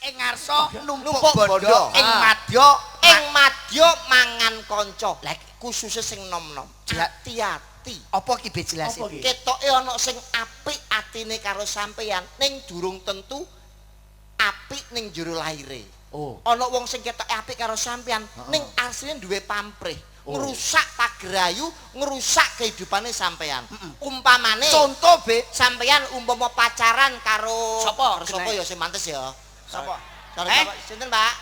ing ngarsa numpuk bondo ing madya mangan kanca. Lah khusus sing nom-nom. Hati-hati. Apa ki be jelas iki? Ketoke ana sing apik atine karo sampeyan ning durung tentu apik ning jero laire. Oh. Ana wong sing ketoke apik karo sampeyan ning asline duwe pamrih. Ngerusak pagrayu, ngerusak kehidupane sampeyan. Umpamane Contoh be sampeyan umpama pacaran karo Sapa? Sapa ya sing mantes ya? Sapa? Sapa? Sinten, Pak?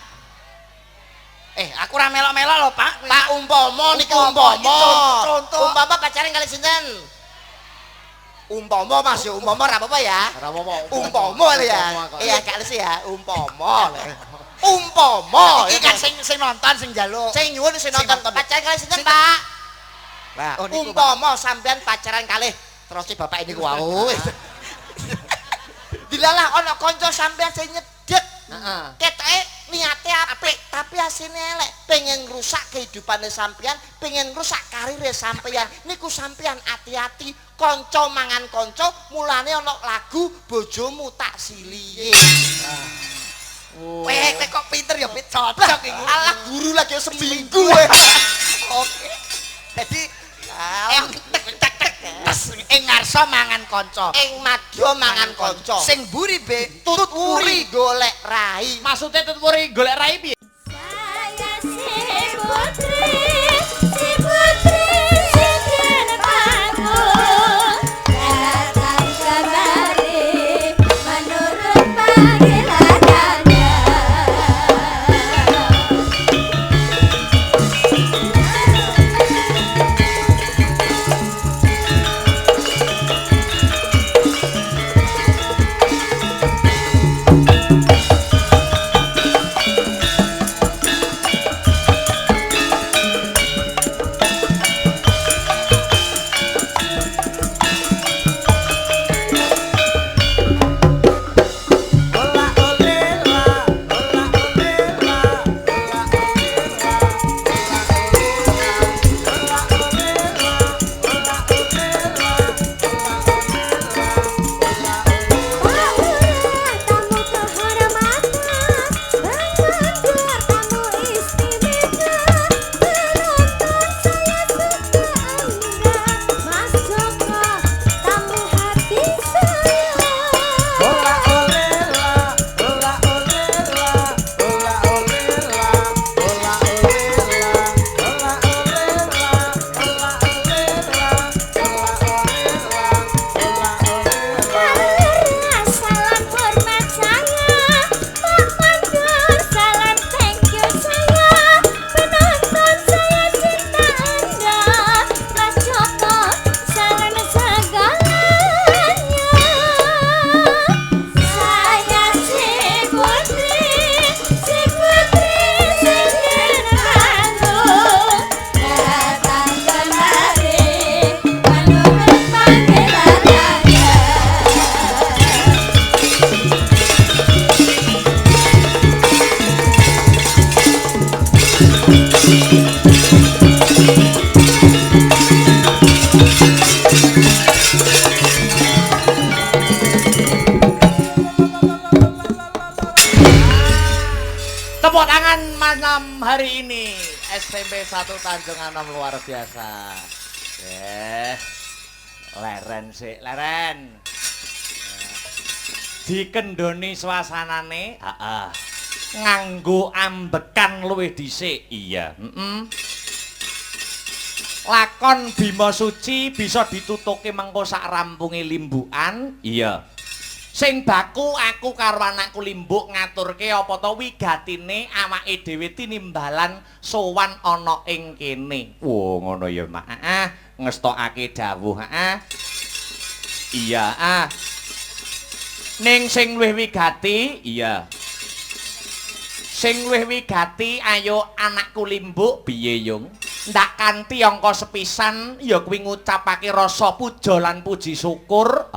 Aku ora melok-melok lho, Pak. Pak umpama niki umpama. Contoh. Umpama pacaran kali sinten? Umpama Mas ya, umpama ora apa-apa ya. Ora apa-apa. Umpama lho ya. Iya gak lesi ya, umpama. Umpama Iki kan sing nonton sing njaluk. sing nyuwun sing nonton pacaran kali sinten, Pak? Lah, umpama sampean pacaran kalih terus si bapak ini ku wau. Dilalah ana kanca sampean sing nyedek. Heeh. Ketoke niate apik, tapi asine elek. Pengen ngrusak kehidupane sampean, pengen ngrusak karire sampean. Niku sampean hati-hati, kanca mangan kanca, mulane ana lagu bojomu tak silihi. Weh, kok pinter ya, Pit. Cocok iki. Alah guru lagi seminggu. Oke. Jadi Tes ing ngarsa mangan kanca. ing madya mangan kanca. Sing mburi be tutut wuri golek rai. Maksudnya tutut wuri golek rai piye? Saya si putri sing panggung datang kembali menurut panggilannya. Tepuk tangan malam hari ini SMP 1 Tanjung Anom luar biasa. Leren sih, leren. Dikendoni suasanane, nganggo ambekan luwih dhisik. Iya, Lakon Bima Suci bisa ditutuke mengko sak rampunge limbukan. Iya. Sing baku aku karo anakku Limbuk ngaturke apa to wigatine awake dhewe tinimbalan sowan ana ing kene. Wo ngono ya, Mak. Ngestokake dawuh, Iya, Ning sing luwih wigati, iya. Sing luwih wigati ayo anakku Limbuk piye, Yung? Ndak kanthi angka sepisan ya kuwi ngucapake rasa puja lan puji syukur.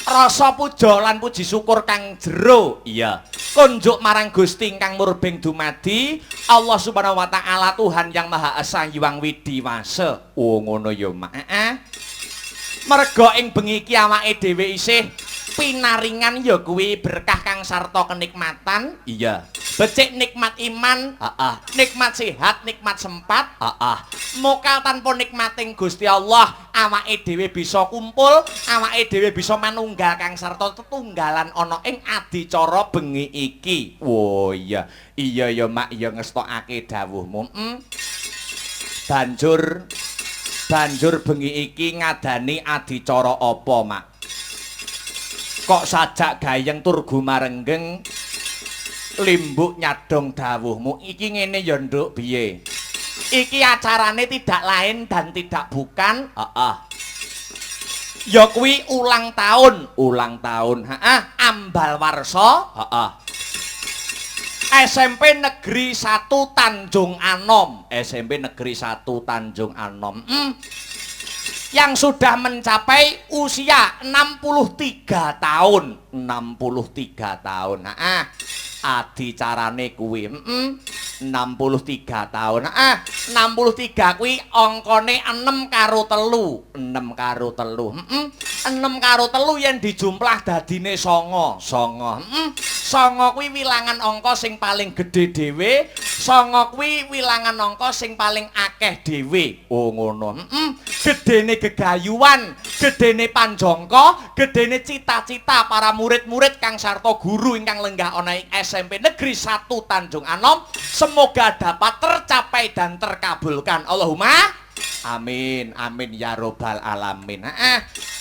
Rasa puja lan puji syukur kang jero, iya, kunjuk marang Gusti ingkang murbeng dumadi Allah Subhanahu wa taala Tuhan yang Maha Esa Hyang Widiwasa. Oh ngono ya, Mak. Merga ing bengi iki awake dhewe isih Pinaringan ya kuwi berkah kang sarta kenikmatan. Iya. Becik nikmat iman, nikmat sehat, nikmat sempat, mokal tanpa nikmating Gusti Allah, awake dhewe bisa kumpul, awake dhewe bisa manunggal kang sarta tetunggalan ana ing adicara bengi iki. Oh iya. Iya ya Mak ya ngestokake dawuhmu. Banjur bengi iki ngadani adicara apa, Mak? Kok sajak gayeng tur gumarenggeng limbuk nyadong dawuhmu iki ngene ya Nduk piye? Iki acarane tidak lain dan tidak bukan ya kuwi ulang tahun, ambal warsa, SMP Negeri 1 Tanjung Anom, SMP Negeri 1 Tanjung Anom. Yang sudah mencapai usia 63 tahun. 63 tahun. Adicarane kuwi 63 tahun. 63 kuwi angkane 6 karo 3. 6 karo 3. 6 karo 3 yen dijumplah dadine 9. 9 kuwi wilangan angka sing paling gedhe dhewe. 9 kuwi wilangan angka sing paling akeh dhewe. Oh ngono. Gedene gegayuhan, gedene panjangka, gedene cita-cita para murid-murid kang sarta guru ingkang lenggah ana ing SMP Negeri 1 Tanjung Anom semoga dapat tercapai dan terkabulkan. Allahumma amin, amin ya robbal alamin.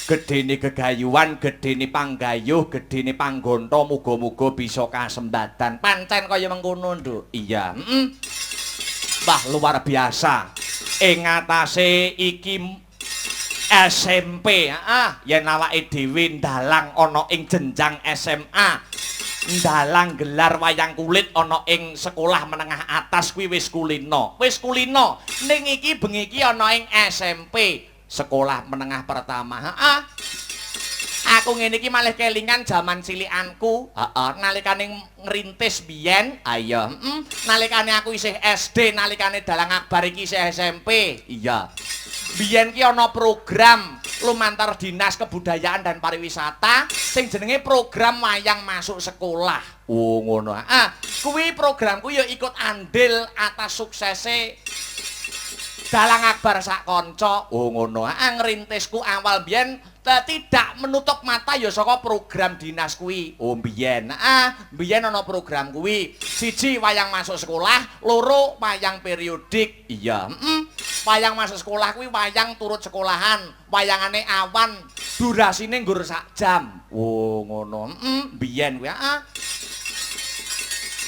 Gedene gegayuhan, gedene panggayuh, gedene panggonta muga-muga bisa kasembadan. Pancen kaya mengkono, Nduk. Iya, wah luar biasa. Ing ngatasé iki SMP, yen awake dhewe ndalang ana ing jenjang SMA, ndalang gelar wayang kulit ana ing sekolah menengah atas kuwi wis kulino. Ning iki bengi iki ana ing SMP, sekolah menengah pertama. Aku ngene iki malih kelingan jaman cilikanku, nalikane ngrintis biyen. Ayo, nalikane aku isih SD, nalikane dalang akbar iki isih SMP. Iya. Biyen ki ana program lumantar Dinas Kebudayaan dan Pariwisata sing jenenge program wayang masuk sekolah. Oh ngono. Kuwi programku ya ikut andil atas suksese dalang akbar sak kanca. Oh ngono. Ngrintisku awal biyen tidak menutup mata ya saka program dinas kuwi. Oh biyen. Biyen ana program kuwi. Siji wayang masuk sekolah, loro wayang periodik. Iya, wayang masuk sekolah kuwi wayang turut sekolahan. Wayangane awan, durasine nggur sak jam. Oh ngono. Biyen kuwi.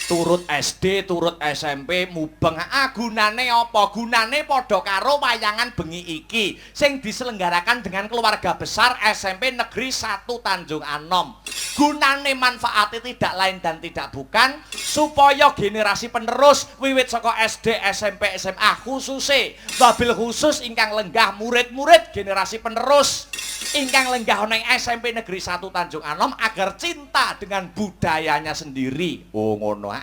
Turut SD, turut SMP, mubeng. Gunane apa? Gunane padha karo wayangan bengi iki sing diselenggarakan dengan keluarga besar SMP Negeri 1 Tanjung Anom. Gunane manfaatnya tidak lain dan tidak bukan supaya generasi penerus wiwit saka SD, SMP, SMA khususnya wabil khusus ingkang lenggah murid-murid generasi penerus ingkang lenggah ana ing SMP Negeri 1 Tanjung Anom agar cinta dengan budayanya sendiri. Oh ngono.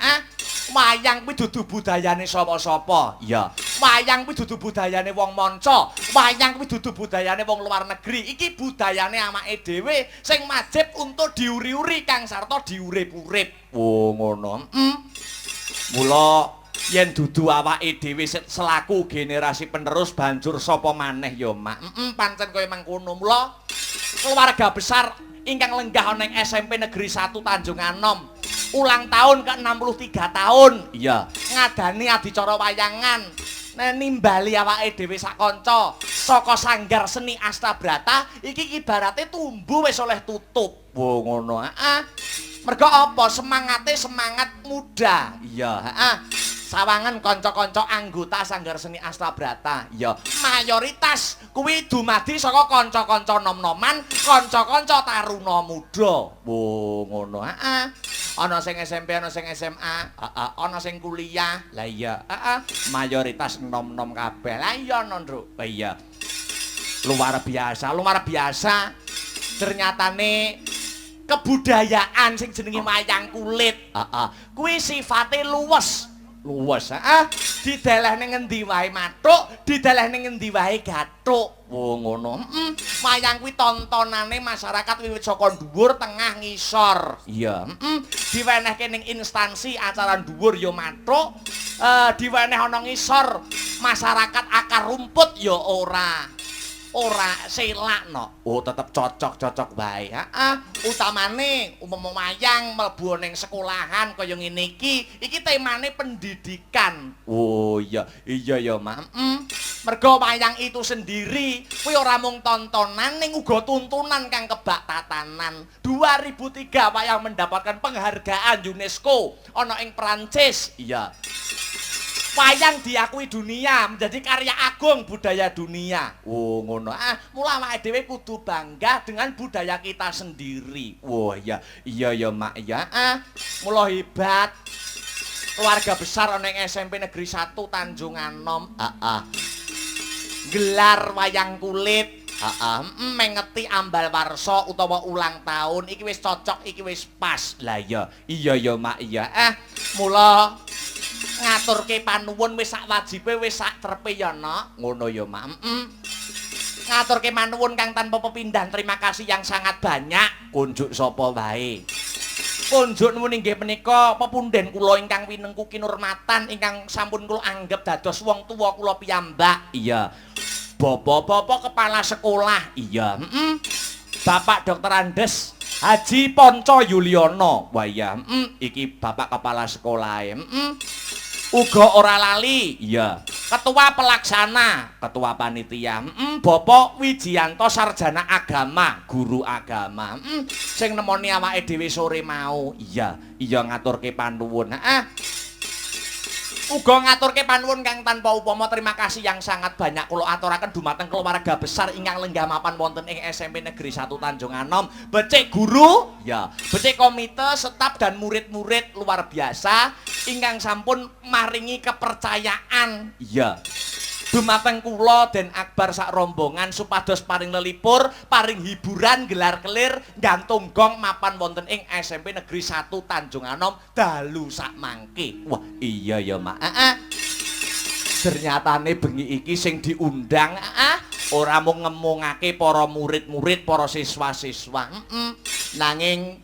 Wayang kuwi dudu budayane sapa-sapa. Iya. Wayang kuwi dudu budayane wong manca. Wayang kuwi dudu budayane wong luar negeri. Iki budayane awake dhewe sing wajib untuk diuri-uri kang sarta diurip-urip. Oh ngono. Mula yen dudu awake dhewe selaku generasi penerus banjur sapa maneh ya, Mak. Pancen kaya mangkono. Mula keluarga besar ingkang lenggah ana ing SMP Negeri 1 Tanjung Anom ulang tahun ke-63 tahun. Iya, ngadani adicara wayangan nimbali awake dhewe sak kanca saka Sanggar Seni Astabrata iki ibarate tumbuh wis oleh tutup. Wo ngono. Mergo apa? Semangate semangat muda. Iya, sawangan kanca-kanca anggota Sanggar Seni Astabrata. Ya, mayoritas kuwi dumadi saka kanca-kanca nom-noman, kanca-kanca taruna muda. Wo ngono. Ana sing SMP, ana sing SMA, ana sing kuliah. Lah iya, mayoritas nom-nom kabeh. Lah iya no, Nduk. Iya. Luar biasa, luar biasa. Ternyatane kebudayaan sing jenenge wayang kulit, kuwi sifate luwes. Luwes, dideleh ning ngendi wae mathuk, dideleh ning ngendi wae gathuk. Oh ngono. Wayang kuwi tontonane masyarakat wiwit saka dhuwur, tengah, ngisor. Iya, diwenehke ning instansi acara dhuwur ya mathuk, diweneh ana ngisor masyarakat akar rumput ya ora selakno. Oh tetep cocok wae. Utamane umpama wayang mlebu ning sekolahan kaya ngene iki temane pendidikan. Oh iya ya Mak. Mergo wayang itu sendiri kuwi ora mung tontonan ning uga tuntunan kang kebak tatanan. 2003 wayang mendapatkan penghargaan UNESCO ana ing Prancis. Iya. Wayang diakui dunia menjadi karya agung budaya dunia. Oh ngono. Mula awake dhewe kudu bangga dengan budaya kita sendiri. Wah iya ya Mak ya. Mula hebat. Keluarga besar ana ing SMP Negeri 1 Tanjung Anom. Gelar wayang kulit. Mengeti ambal warsa utawa ulang tahun iki wis cocok, iki wis pas. Lah iya ya Mak ya. Mula ngaturke panuwun wis sak wajibe wis sak trepe ya Nok. Ngono ya Mak. Ngaturke panuwun kang tanpa pepindhan. Terima kasih yang sangat banyak. Kunjuk sapa wae. Kunjuk nuwun inggih menika pepundhen kula ingkang winengku kinurmatan ingkang sampun kula anggap dados wong tuwa kula piyambak. Iya. Bapak-bapak kepala sekolah. Iya. Bapak Dr. Andes Haji Ponco Yuliono. Wah iya. Iki bapak kepala sekolah. Uga ora lali. Iya. Ketua pelaksana, ketua panitia. Bapak Wijianto sarjana agama, guru agama. Sing nemoni awake dhewe sore mau. Iya ngaturke panuwun. Uga ngaturke panuwun kang tanpa upama. Terima kasih yang sangat banyak kula aturaken dumateng keluarga besar ingkang lenggah mapan wonten ing SMP Negeri 1 Tanjung Anom, becik guru, ya, becik komite, staf dan murid-murid luar biasa ingkang sampun maringi kepercayaan, ya, dumateng kula Den Akbar sak rombongan supados paring lelipur, paring hiburan gelar kelir gantung gong mapan wonten ing SMP Negeri 1 Tanjung Anom dalu sak mangke. Wah, iya ya Mak. Ternyatane bengi iki sing diundang ora mung ngemungake para murid-murid, para siswa-siswa. Nanging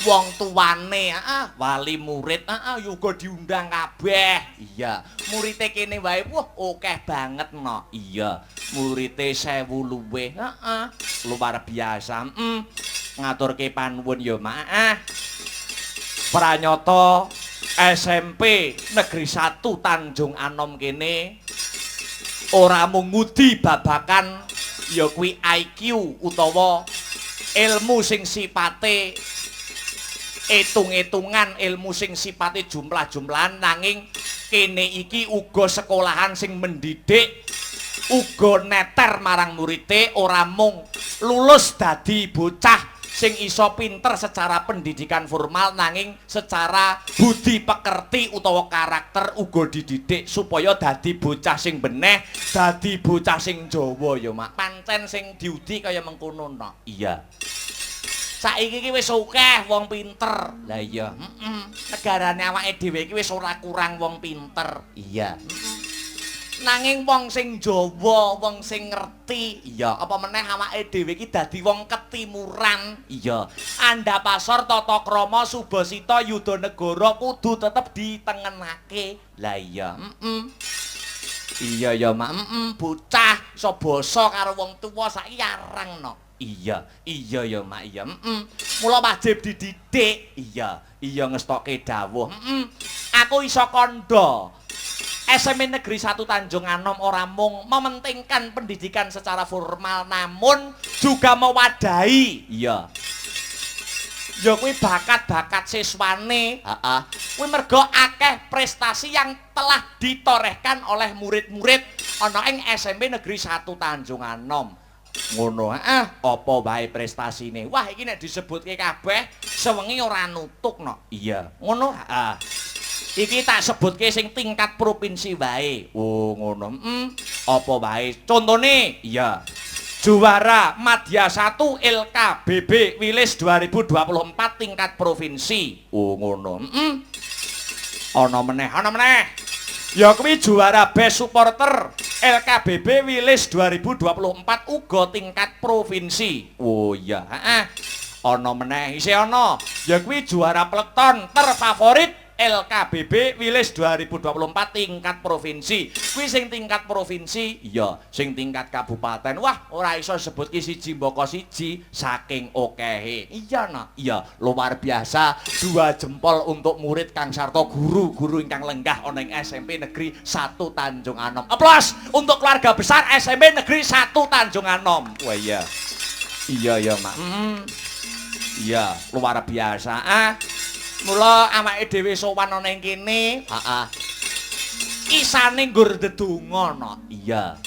wong tuwane, wali murid, uga diundang kabeh. Iya, murite kene wae, wah, akeh banget no. Iya, murite 1000 luwih. Luar biasa. Ngaturke panuwun ya, Mak. Pranyata SMP Negeri 1 Tanjung Anom kene ora mung ngudi babakan ya kuwi IQ utawa ilmu sing sipate itung-itungan, ilmu sing sipate jumlah-jumlahan, nanging kene iki uga sekolahan sing mendidik, uga neter marang murite, ora mung lulus dadi bocah sing iso pinter secara pendidikan formal, nanging secara budi pekerti utawa karakter uga dididik supaya dadi bocah sing beneh, dadi bocah sing Jawa ya Mak. Pancen sing diudi kaya mengkono no. Iya. Saiki iki wis akeh wong pinter. Lah iya, negarane awake dhewe iki wis ora kurang wong pinter. Iya. Nanging wong sing Jawa, wong sing ngerti, iya, apa meneh awake dhewe iki dadi wong ketimuran. Iya. Andhapasar tata krama Subasita Yudanegara kudu tetep ditengenake. Lah iya, Iya ya Mak, bocah iso basa karo wong tuwa saiki arang no. Iya ya Mak, iya. Mula wajib dididik. Iya ngestokke dawuh. Aku iso kandha SMP Negeri 1 Tanjung Anom ora mung mementingkan pendidikan secara formal, namun juga mewadahi. Iya. Ya kuwi bakat-bakat siswane. Kuwi mergo akeh prestasi yang telah ditorehkan oleh murid-murid ana ing SMP Negeri 1 Tanjung Anom. Ngono, apa wae prestasine. Wah, iki nek disebutke kabeh sewengi ora nutuk no. Iya, ngono. Iki tak sebutke sing tingkat provinsi wae. Oh, ngono. Apa wae? Contone, iya. Juara Madya 1 LKBB Wilis 2024 tingkat provinsi. Oh, ngono. Ana meneh. Ya kuwi juara best supporter LKBB Wilis 2024 uga tingkat provinsi. Oh iya, heeh. Ana meneh, isih ana. Ya kuwi juara peleton terfavorit LKBB Wilis 2024 tingkat provinsi. Kuwi sing tingkat provinsi, iya, sing tingkat kabupaten. Wah, ora iso sebut ki siji mbaka siji saking okehe. Iya, Nak. Iya, luar biasa. 2 jempol untuk murid Kang Sarto, guru-guru ingkang lenggah ana ing SMP Negeri 1 Tanjung Anom. Aplaus untuk keluarga besar SMP Negeri 1 Tanjung Anom. Wah, iya. Iya, Mak. Iya, luar biasa. Mula awake dhewe sowan ana ing kene, heeh. Isane nggur ndedonga, no. Iya.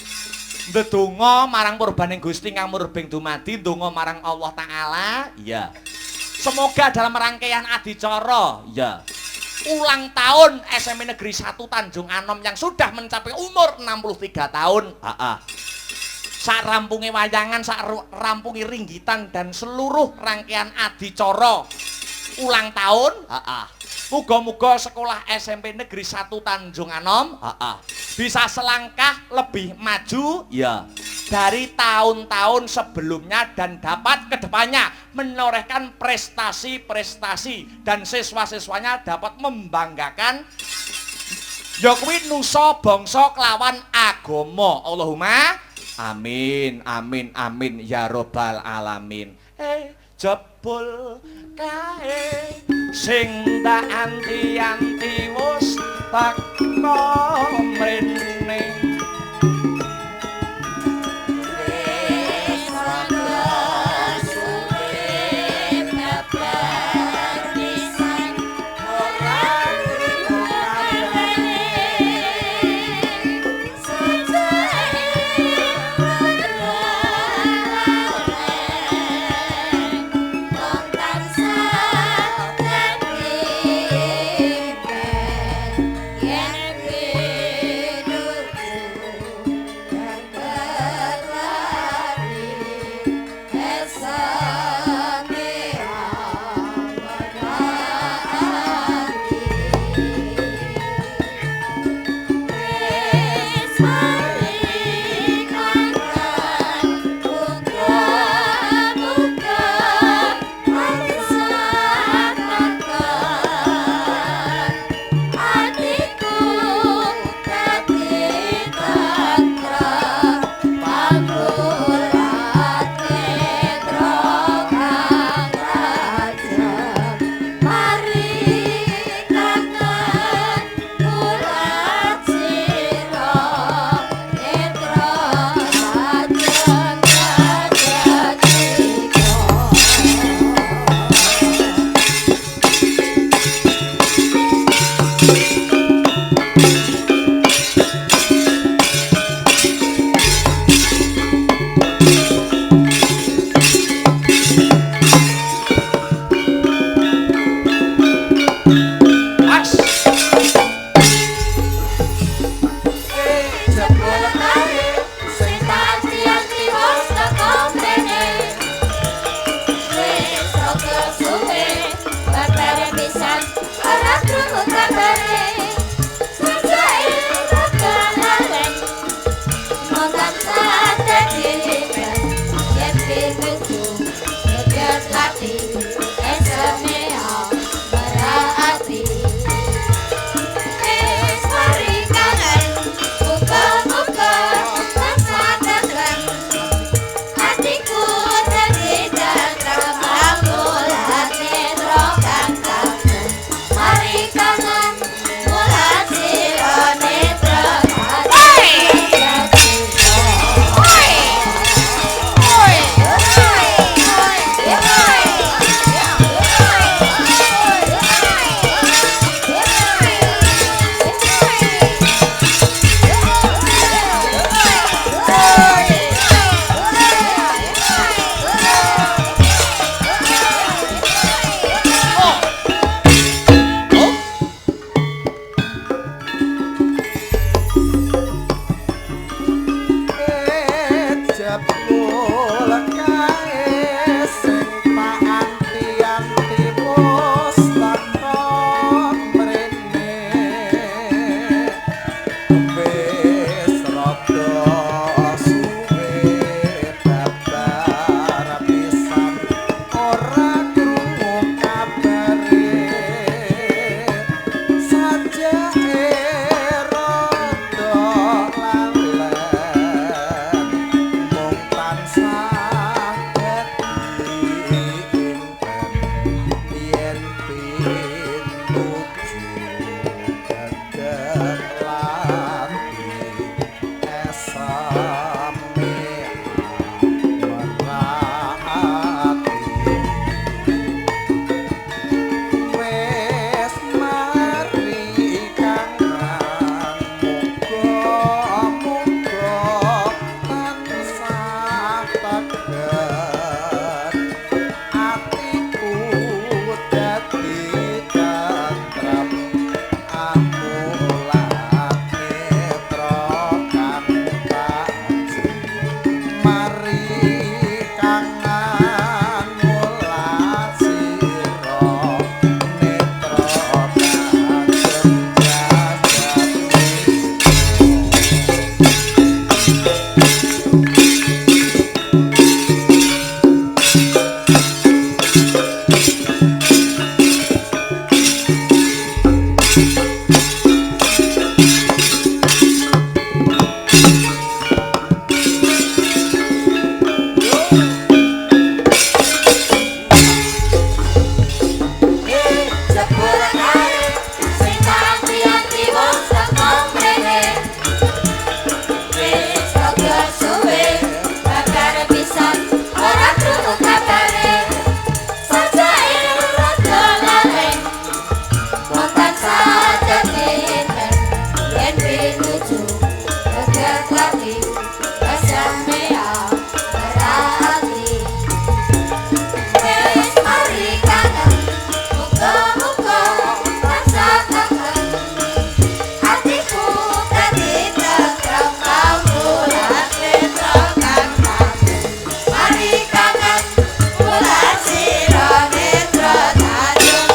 Ndedonga marang purbaning Gusti kang murbeng dumadi, ndonga marang Allah Taala, iya. Semoga dalam rangkaian adicara, iya. Ulang tahun SMP Negeri 1 Tanjung Anom yang sudah mencapai umur 63 tahun, heeh. Sak rampunge wayangan, sak rampunge ringgitan dan seluruh rangkaian adicara ulang tahun, muga-muga sekolah SMP Negeri 1 Tanjung Anom bisa selangkah lebih maju ya dari tahun-tahun sebelumnya dan dapat kedepannya menorehkan prestasi-prestasi dan siswa-siswanya dapat membanggakan ya kuwi nusa bangsa kelawan agama. Allahumma amin amin amin ya robbal alamin. Jebul kae sing tak anti-anti wis tak mrene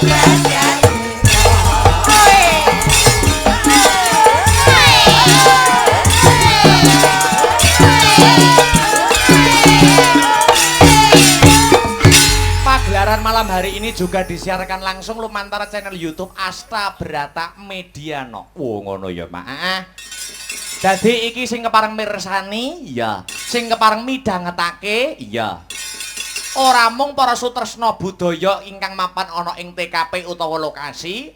Pagelaran malam hari ini juga disiarkan langsung lumantar channel YouTube Asta Brata Mediano. Ngono ya, Mak. Dadi iki sing kepareng mirsani, iya. Sing kepareng midhangetake, iya. Ora mung para sutresna budaya ingkang mapan ana ing TKP utawa lokasi,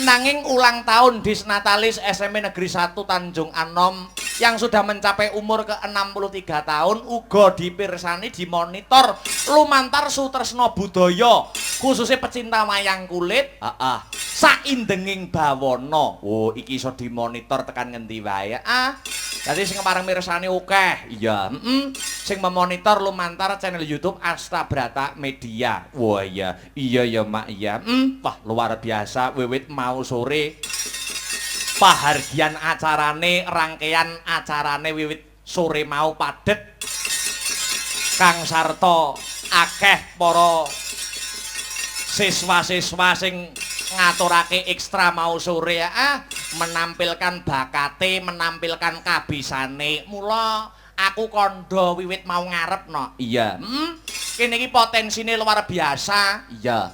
nanging ulang tahun Disnatalis SMP Negeri 1 Tanjung Anom yang sudah mencapai umur ke-63 tahun uga dipirsani dimonitor lumantar sutresna budaya khususnya pecinta wayang kulit saindenging bawana. Oh iki iso dimonitor tekan ngendi wae. Dadi sing kepareng mirsani akeh. Iya, sing memonitor lumantar channel YouTube Asta Brata Media. Wah iya, iya ya Mak iya. Wah luar biasa wiwit mau sore pahargian acarane, rangkaian acarane wiwit sore mau padet kang sarta akeh para siswa-siswa sing ngaturake ekstra mau sore menampilkan bakate, menampilkan kabisane. Mula aku kondo wiwit mau ngarepno. Iya, kene iki potensine luar biasa. Iya.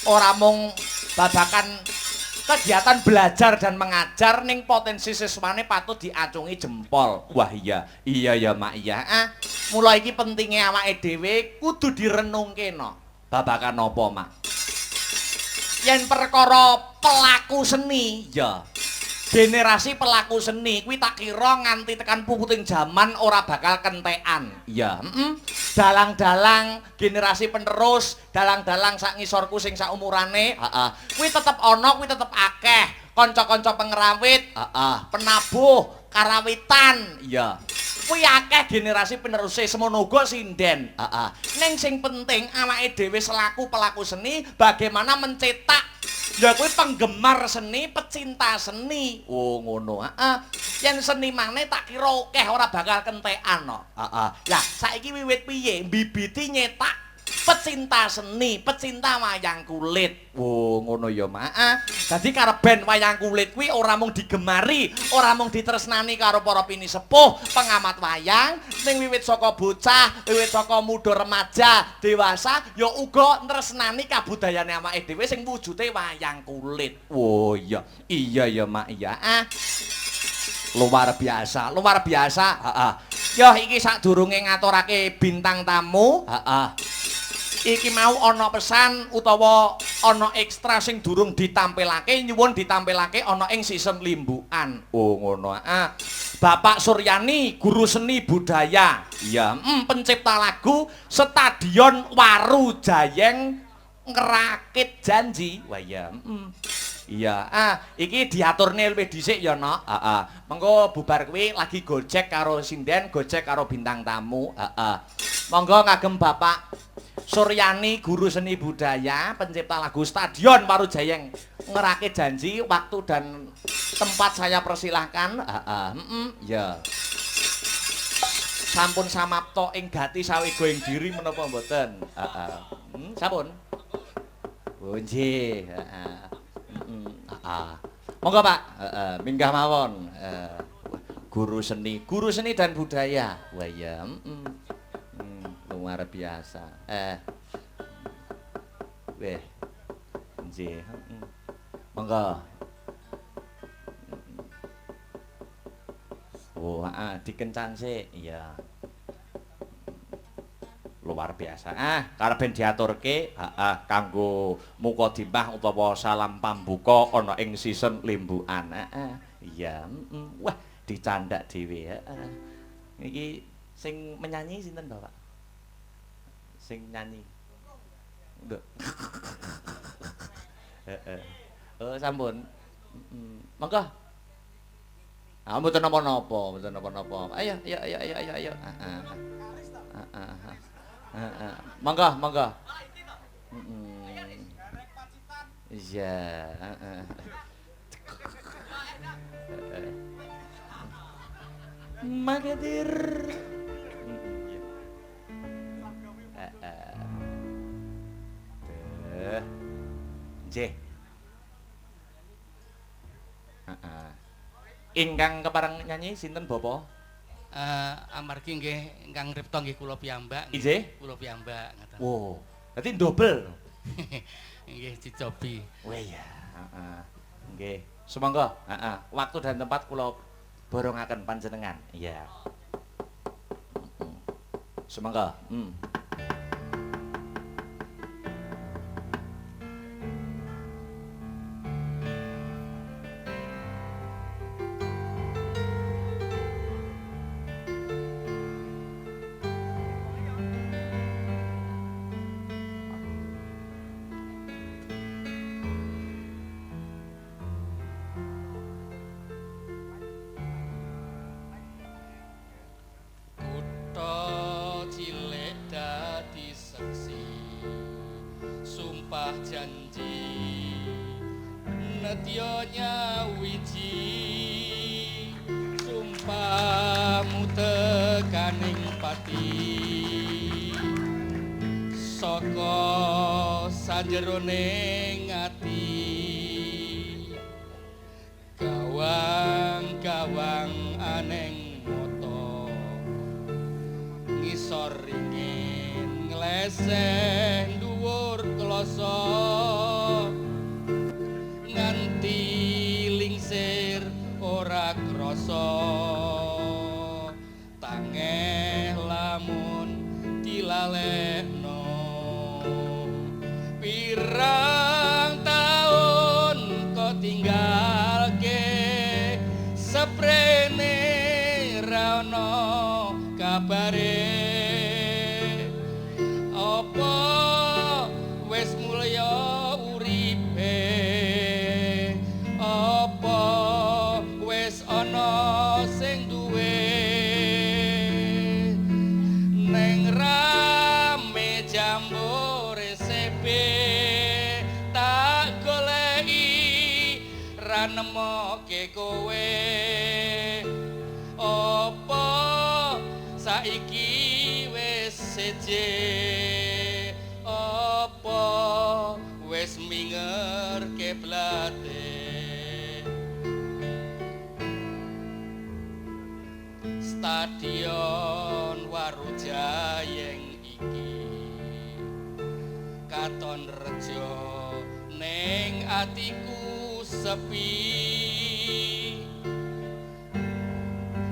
Ora mung babakan kegiatan belajar dan mengajar ning potensi siswane patut diacungi jempol. Wah iya, iya ya Mak iya. Mula iki pentinge awake dhewe kudu direnungke no. Babakan apa Mak? Yen perkara pelaku seni, ya. Generasi pelaku seni kuwi tak kira nganti tekan puputing jaman ora bakal kentekan. Iya, dalang-dalang generasi penerus, dalang-dalang sak ngisorku sing sak umurane, kuwi tetep ana, kuwi tetep akeh. Kanca-kanca pengrawit, penabuh, karawitan, iya. Kuwi akeh generasi peneruse semono uga sinden. Ning sing penting awake dhewe selaku pelaku seni bagaimana mencetak ya kuwi penggemar seni, pecinta seni. Oh ngono. Yen senimane tak kira akeh ora bakal kentekan no. Lah saiki wiwit piye bibiti nyetak pecinta seni, pecinta wayang kulit. Oh ngono ya Mak. Dadi kareben wayang kulit kuwi ora mung digemari, ora mung ditresnani karo para pinisepuh, pengamat wayang, ning wiwit saka bocah, wiwit saka muda remaja, dewasa ya uga tresnani kabudayane awake dhewe sing wujude wayang kulit. Oh iya, iya ya Mak iya. Luar biasa, luar biasa. Ya iki sadurunge ngaturake bintang tamu, iki mau ana pesan utawa ana ekstra sing durung ditampilake nyuwun ditampilake ana ing season limbukan. Oh ngono. Bapak Suryani guru seni budaya. Iya, pencipta lagu Stadion Waru Jayeng Ngerakit Janji. Wah iya. Iya, iki diaturne luwih dhisik ya, Nok. Mengko bubar kuwi lagi gojek karo sinden, gojek karo bintang tamu. Monggo ngagem Bapak Suryani guru seni budaya, pencipta lagu Stadion Waru Jayeng Ngerakit Janji, waktu dan tempat saya persilahkan. Ya. Sampun samapta ing gati sawiga ing diri menapa mboten? Sampun. Oh nggih, monggo Pak, minggah mawon. Guru seni dan budaya. Wah ya, luar biasa. Weh, nggih. Monggo. Oh, dikencang sik. Iya. Luar biasa. Karepen diaturke, kanggo mukadimah utawa salam pambuka ana ing season limbukan. Iya, wah dicandak dhewe. Iki sing menyanyi sinten, Bapak? Sing nyanyi. Lho. Oh, sampun. Monggo. Mboten napa-napa, mboten napa-napa. Ayo. Monggo. Iya, Magadir. Nggih. Heeh. Ingkang kepareng nyanyi sinten Bapak? Amargi nggih ingkang ripta nggih kula piyambak. Nggih. Kula piyambak ngoten. Wow. Dadi double. Nggih dicobi. Oh iya, heeh. Nggih. Sumangga, heeh. Waktu dan tempat kula borongaken panjenengan. Iya. Sumangga. Sumpah janji netya nyawiji sumpahmu tekaning pati saka sanjeroning ati gawang-gawang aneng moto ngisor ringin ngleseh dhuwur kloso nganti lingsir ora krasa tangeh lamun dilalekno pirang taun kok tinggalke seprene ra ono kabare apa wis mulya uripe apa wis ana sing duwe neng rame jambore sepe tak goleki ra nemoke kowe apa saiki wis seje apa wis minger keblate stadion Warujayeng iki katon rejo ning atiku sepi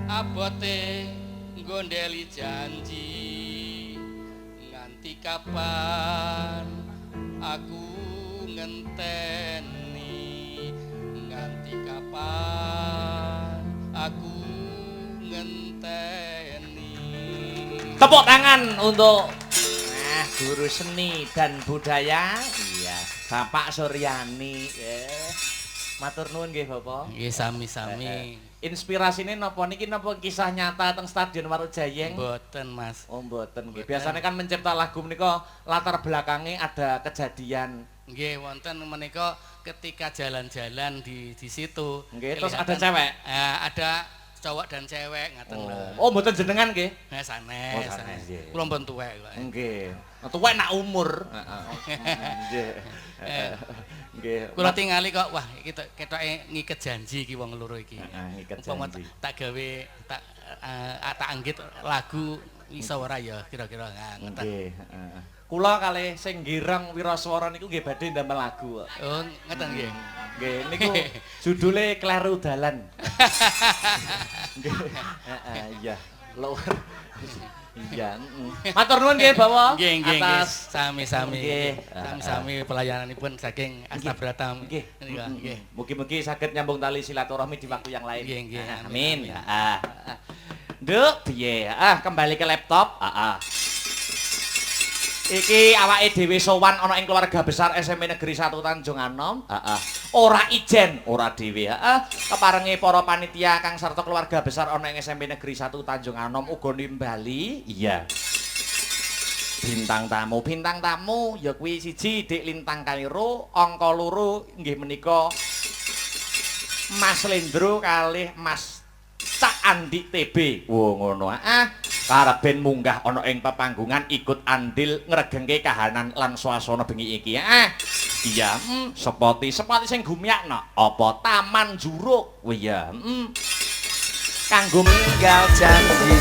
abote gondeli janji nganti kapan aku ngenteni nganti kapan aku ngenteni. Tepuk tangan untuk guru seni dan budaya. Iya, Bapak Suryani. Matur nuwun nggih Bapak. Nggih sami-sami. Inspirasine napa niki napa kisah nyata teng Stadion Warujayeng? Mboten Mas. Oh mboten nggih. Biasanya kan mencipta lagu menika latar belakangnya ada kejadian. Nggih wonten menika ketika jalan-jalan di situ. Nggih, terus ada cewek. Ada cowok dan cewek ngaten lho. Oh mboten jenengan nggih? Sanes. Oh, sanes, nggih. Kula mboten tuwek kok. Nggih. Tuwek nak umur. Nggih. Nggih. Kula tingali kok wah ketoke ngiket janji iki wong loro iki. Ngiket Umpama janji. tak gawe tak anggit lagu iso ora ya kira-kira ngoten. Nggih, heeh. Kula kalih sing gireng Wiraswara niku nggih badhe ndamel lagu kok. Oh, ngoten nggih. Nggih, niku judule Kleru Dalan. Nggih. Heeh, iya. Luar. Iya, matur nuwun nggih Bapak. Nggih, nggih, atas sami-sami. Nggih. Sami-sami pelayananipun saking Asta Brata. Nggih. Nggih. Mugi-mugi saged nyambung tali silaturahmi di waktu yang lain. Nggih, nggih. Amin. Heeh. Nduk, piye? Kembali ke laptop. Heeh. Iki awake dhewe sowan ana ing keluarga besar SMP Negeri 1 Tanjung Anom. Heeh. Ora ijen, ora dhewe. Heeh. Keparenge para panitia kang sarta keluarga besar ana ing SMP Negeri 1 Tanjung Anom uga nimbali. Iya. Bintang tamu ya kuwi siji Dik Lintang Kairo, angka loro nggih menika Mas Lendro kalih Mas Cak Andi TB. Wo ngono. Karep ben munggah ana ing pepanggungan ikut andil ngregengke kahanan lan swasana bengi iki. Iya, sepoti sing gumyakno. Apa Taman Juruk? Oh iya, kanggo Tinggal janji.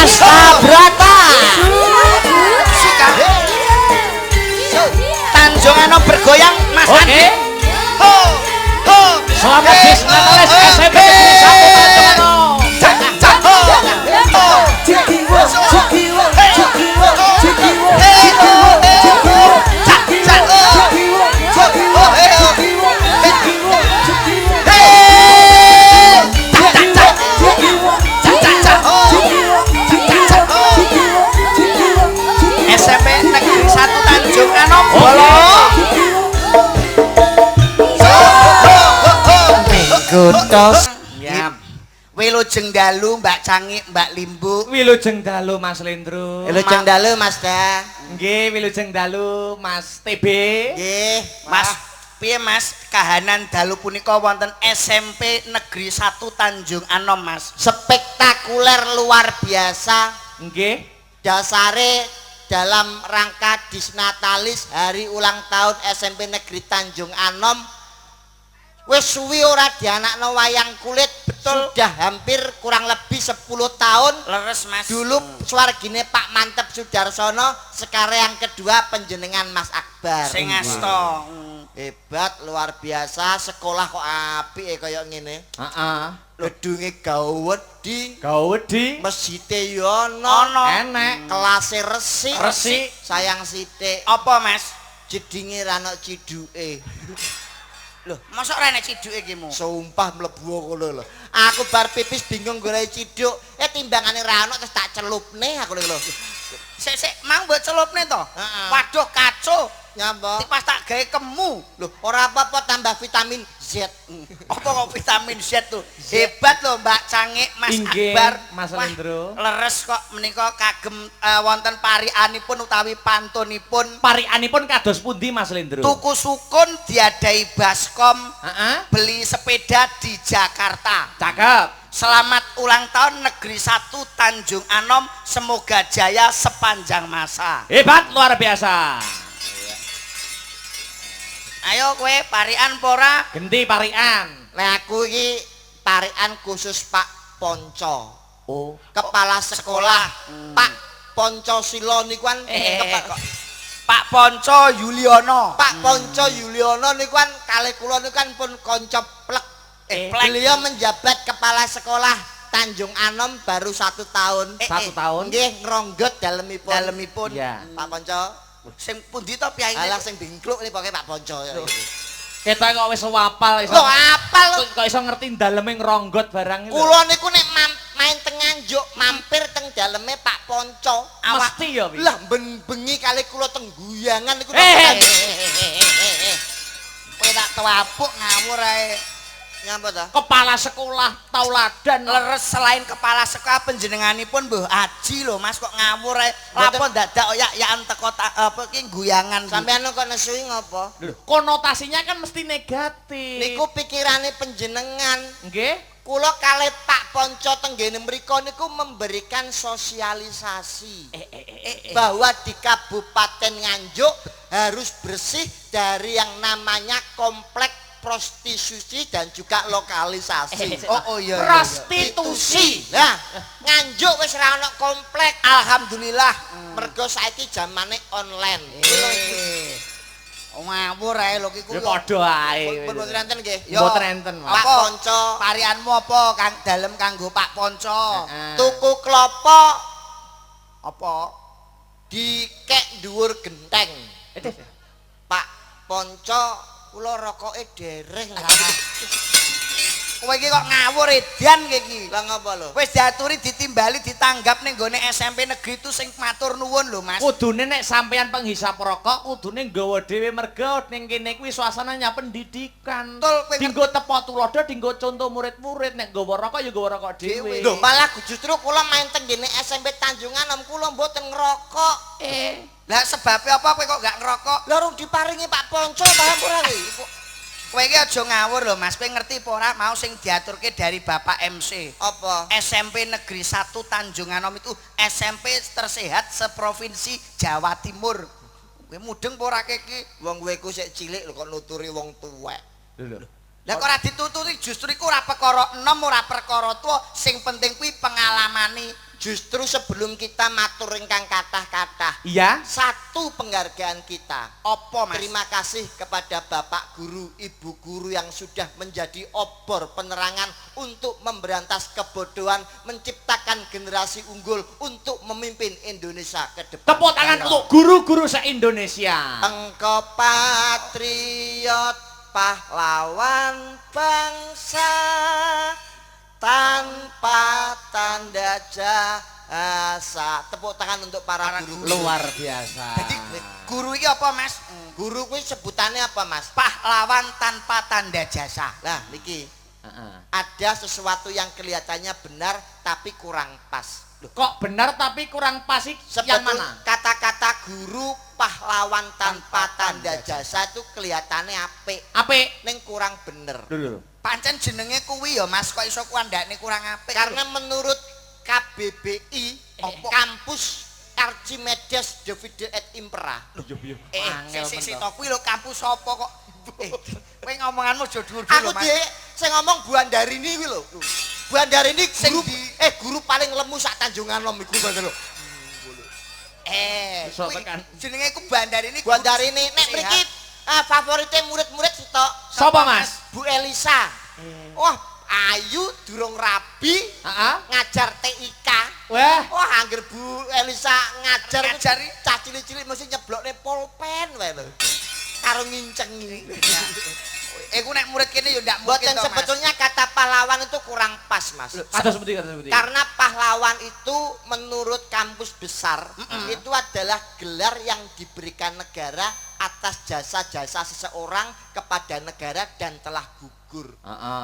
Astabrata. Tanjung Anom bergoyang Mas Oke. Andi. Ho ho. Selamat Disnatalis SMP Negeri 1 Tanjung Anom. SMP Negeri 1 Tanjung Anom Oke. Bolo. Minggu tos. Nyam. Wilujeng dalu Mbak Cangi, Mbak Limbu. Wilujeng dalu Mas Lendro. Wilujeng dalu Mas Da. Nggih, wilujeng dalu Mas TB. Nggih, Mas. Piye Mas, kahanan dalu punika wonten SMP Negeri 1 Tanjung Anom Mas. Spektakuler luar biasa. Nggih. Dasare dalam rangka Disnatalis hari ulang tahun SMP Negeri Tanjung Anom. Wis suwi ora dianakno wayang kulit, betul sudah hampir kurang lebih 10 tahun. Leres Mas. Dulu swargine Pak Mantep Sudarsono, sekarang yang kedua penjenengan Mas Akbar. Sing asto. Hebat, luar biasa, sekolah kok apik kaya ngene. Heeh. Gedunge gawedi, Gawedi. mesjide yo ono, Enek. kelase resik. Resik. Sayang sithik, Apa Mas? jedinge ra ono ciduke. Loh, mosok rene ciduke iki mu? Sumpah mlebu ngono lho. Aku bar pipis bingung golek ciduk. Timbangane ra ono terus tak celupne aku lho. Sik mang mbok celupne to? Heeh. Waduh kacau. Nyapa? Pas tak gawe kemu. Loh, ora apa-apa tambah vitamin Z. Apa kok vitamin Z tuh? Hebat loh Mbak Cangi, Mas Inggih, Akbar. Mas Wah, Lendro. leres kok menika kagem wonten parianipun utawi pantunipun. Parianipun kados pundi Mas Lendro? Tuku sukun diadai baskom, Heeh. beli sepeda di Jakarta. Cakep. Selamat ulang tahun Negeri 1 Tanjung Anom, semoga jaya sepanjang masa. Hebat luar biasa. Ayo kue parian pora. Genti parian. Nah, aku iki tarikan khusus Pak Ponco. Oh. Kepala sekolah Pak Ponco Silo niku kan Pak Ponco Yuliono. Pak Ponco Yuliono niku kan kalih kula niku kan pun kanca plek. Plek. Beliau menjabat kepala sekolah Tanjung Anom baru 1 tahun. 1 tahun. Nggih ngronggot dalemipun. Dalemipun. Iya. Pak Ponco. Sing pundi to piyaine? Alah sing bingkluk nih pokoknya Pak Ponco. Kita kok wis wapal iso. Lho apal Kok iso ngerti daleme ngronggot barang iki. kula niku nek main teng Nganjuk mampir teng daleme Pak Ponco. Mesti ya, Pi. Lah bengi kali kula teng guyangan niku. Kowe tak tewapuk ngawur ae. Nyapa ta? Kepala sekolah tauladan. Leres selain kepala sekolah penjenenganipun Mbah Aji lho Mas kok ngawur ae. Lapo dadak oyak-yakan teko apa ki guyangan. Sampeyan kok nesui ngopo? Konotasinya kan mesti negatif. Niku pikirane panjenengan. nggih. Kula kalih Pak Ponco tenggene mriku niku memberikan sosialisasi bahwa di Kabupaten Nganjuk harus bersih dari yang namanya komplek prostitusi dan juga lokalisasi. Oh iya. Prostitusi. Lah, Nganjuk wis ra ono komplek. Alhamdulillah. Mergo saiki zamane online. Ngawur ae lho ki Ya kuwi. padha ae. Mboten enten nggih. Yo, Mboten enten. Pak Apa? Ponco Parianmu apa Kang dalem kanggo Pak Ponco? tuku klopo Apa? dikek dhuwur genteng. Pak Ponco kula rokoke dereng. Kowe iki kok ngawur edan kowe iki. Lah ngapa lho? Wis diaturi ditimbali ditanggap ning gone SMP negeri itu sing matur nuwun lho Mas. Kudune nek sampeyan penghisap rokok kudune nggawa dhewe merga ning kene kuwi suasananya pendidikan. Betul, kowe Dinggo tepo tulodo, dinggo contoh murid-murid nek nggawa rokok ya nggawa rokok dhewe. Lho malah justru kula main teng ngene SMP Tanjung Anom kula mboten ngerokok. Lah sebabnya apa kowe kok gak ngerokok? Lah rung diparingi Pak Ponco paham ora iki? Kowe iki aja ngawur lho Mas, kowe ngerti apa ora mau sing diaturke dari Bapak MC. Apa? SMP Negeri 1 Tanjung Anom itu SMP tersehat seprovinsi Jawa Timur. Kowe mudeng apa ora keki? Wong kowe ku sik cilik lho kok nuturi wong tuwek. Lho. Lah kok ora ditututi justru iku ora perkara enom ora perkara tuwa, sing penting kuwi pengalamane. Justru sebelum kita matur ingkang kathah-kathah, Iya. satu penghargaan kita. Apa, Mas? Terima kasih kepada Bapak Guru, Ibu Guru yang sudah menjadi obor penerangan untuk memberantas kebodohan, menciptakan generasi unggul untuk memimpin Indonesia ke depan. Tepuk tangan untuk guru-guru se-Indonesia. Engkau patriot, pahlawan bangsa, tanpa tanda jasa. Tepuk tangan untuk para guru. Luar biasa. Jadi guru iki apa, Mas? Guru kuwi sebutannya apa, Mas? Pahlawan tanpa tanda jasa. Nah, niki Heeh. ada sesuatu yang kelihatannya benar tapi kurang pas. Loh, Kok benar tapi kurang pas sih? Yang sebetul mana? kata-kata guru pahlawan tanpa tanda jasa itu kelihatannya apik, Apik. ning kurang bener. Dulu. Pancen jenenge kuwi ya, Mas, kok iso kuandakne kurang apik. Karena menurut KBBI kampus Archimedes Davide et Impera. Sik to kuwi lho kampus sapa kok? Kowe ngomonganmu aja dhuwur-dhuwur Aku lho, Mas. Dik sing ngomong Bu Andarini kuwi lho. Bu Andarini Sing guru di- guru paling lemu sak Tanjungan Nom iku lho. Iso Kuwi tekan. jenenge ku Bandarini. Bu Andarini nek mriki favorite murid-murid sitok Sapa, Mas? Bu Elisa. Wah, ayu durung rabi Heeh. ngajar TIK. Wah, Wah, angger Bu Elisa ngajar Ngajari. cah cilik-cilik mesti nyeblokne pulpen wae lho. Karo ngincengi. Iku nek murid kene ya ndak mungkin Buatan to, Mas. sebetulnya kata pahlawan itu kurang pas, Mas. kata seperti. Karena pahlawan itu menurut kampus besar itu adalah gelar yang diberikan negara atas jasa-jasa seseorang kepada negara dan telah gugur.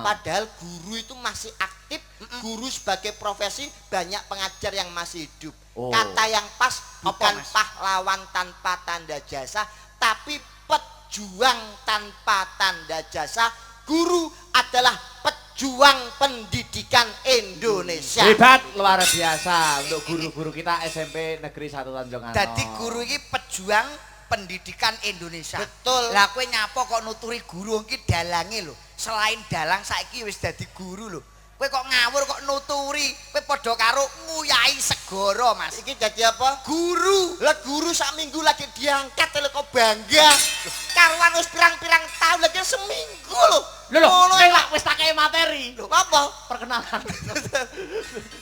Padahal guru itu masih aktif, guru sebagai profesi banyak pengajar yang masih hidup. Oh. Kata yang pas bukan Mas? pahlawan tanpa tanda jasa, tapi pejuang tanpa tanda jasa. Guru adalah pejuang pendidikan Indonesia. Hebat, luar biasa untuk guru-guru kita SMP Negeri 1 Tanjung Anom. Dadi guru iki pejuang pendidikan Indonesia. Betul. Lah kowe nyapa kok nuturi guru iki dalange lho. Selain dalang saiki wis dadi guru lho. Kowe kok ngawur kok nuturi. Kowe padha karo nguyahi segara, Mas. Iki jadi apa? Guru. Lah guru sak minggu lagi diangkat lho kok bangga. Karuan wis pirang-pirang tahun lagi seminggu lho. Lho, Ngono ning ya. lak wis tak kei materi. Lho, apa? Perkenalan.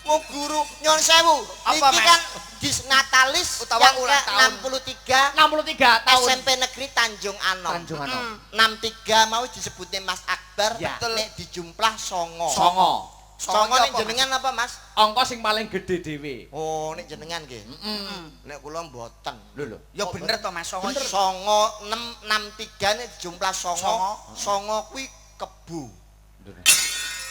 Mau guru nyon sewu. Apa, Niki Mas? kan dis Utawa yang ulang tahun. ke-63 63 tahun. SMP Negeri Tanjung Anom. Tanjung Anom. 63 mau disebutnya Mas Akbar, Ya. betul nek dijumlah songo. Songo. Songo Songo nek apa, jenengan apa, Mas? Angka sing paling gede dhewe. Oh, nek jenengan nggih. Nek kula mboten. Lho. Ya bener to, Mas. Songo iki. Songo 663 nek dijumlah songo. Songo. Songo kuwi kebo.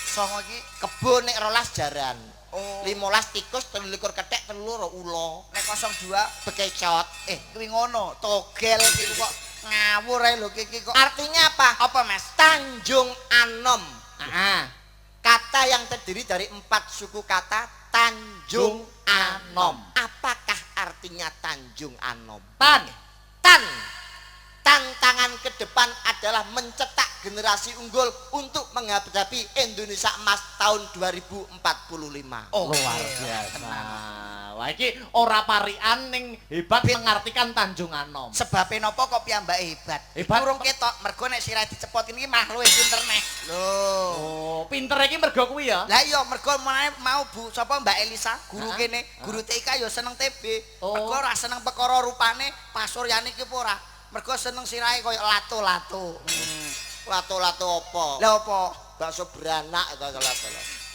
Songo iki Kebo nek 12 jaran. Oh. 15 tikus, 23 kethek, 3 ula. nek 02 Bekecot. kuwi ngono. Togel iki kok ngawur ae lho iki kok. Artinya apa? Apa, Mas? Tanjung Anom. Heeh. Kata yang terdiri dari 4 suku kata Tanjung Anom. Apakah artinya Tanjung Anom? Tan. Tan. Tantangan ke depan adalah mencetak generasi unggul untuk menghadapi Indonesia Emas tahun 2045. Oh, Luar biasa. Wah iki ora parian ning hebat mengartikan Tanjung Anom. Sebabe napa kok piyambake hebat? Hebat. Durung ketok mergo nek sirah dicepotin iki mah luwih pinter neh. Loh. Oh, pinter iki mergo kuwi ya. Lah iya mergo mau Bu sapa Mbak Elisa, guru Ah, kene, guru TK ya seneng TB. Oh. Mergo ora seneng perkara rupane pasuryane iki apa ora. Mergo seneng sirahe kaya lato-lato. Lato-lato apa? Lah apa? Bakso beranak itu lato-lato.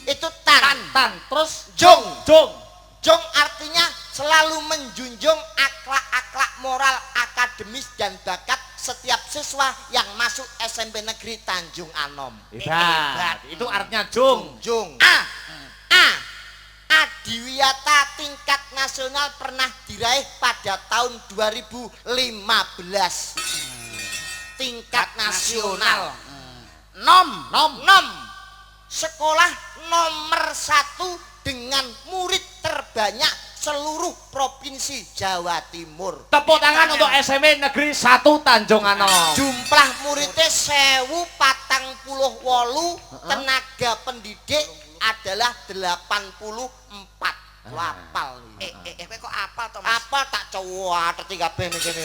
Itu tan. Tan. Terus Jung. Jung. Jong artinya selalu menjunjung akhlak-akhlak moral akademis dan bakat setiap siswa yang masuk SMP Negeri Tanjung Anom. Hebat. Itu artinya Jung. Jung. Ah, Adiwiyata tingkat nasional pernah diraih pada tahun 2015. Tingkat nasional. Nom. Nom. Sekolah nomor 1 dengan murid terbanyak seluruh provinsi Jawa Timur. Tepuk tangan untuk SMP Negeri 1 Tanjung Anom. Jumlah muridnya 1048, tenaga pendidik adalah 84. Wapal. Kowe kok apal to, Mas? Apa tak cowok tiga ben kene.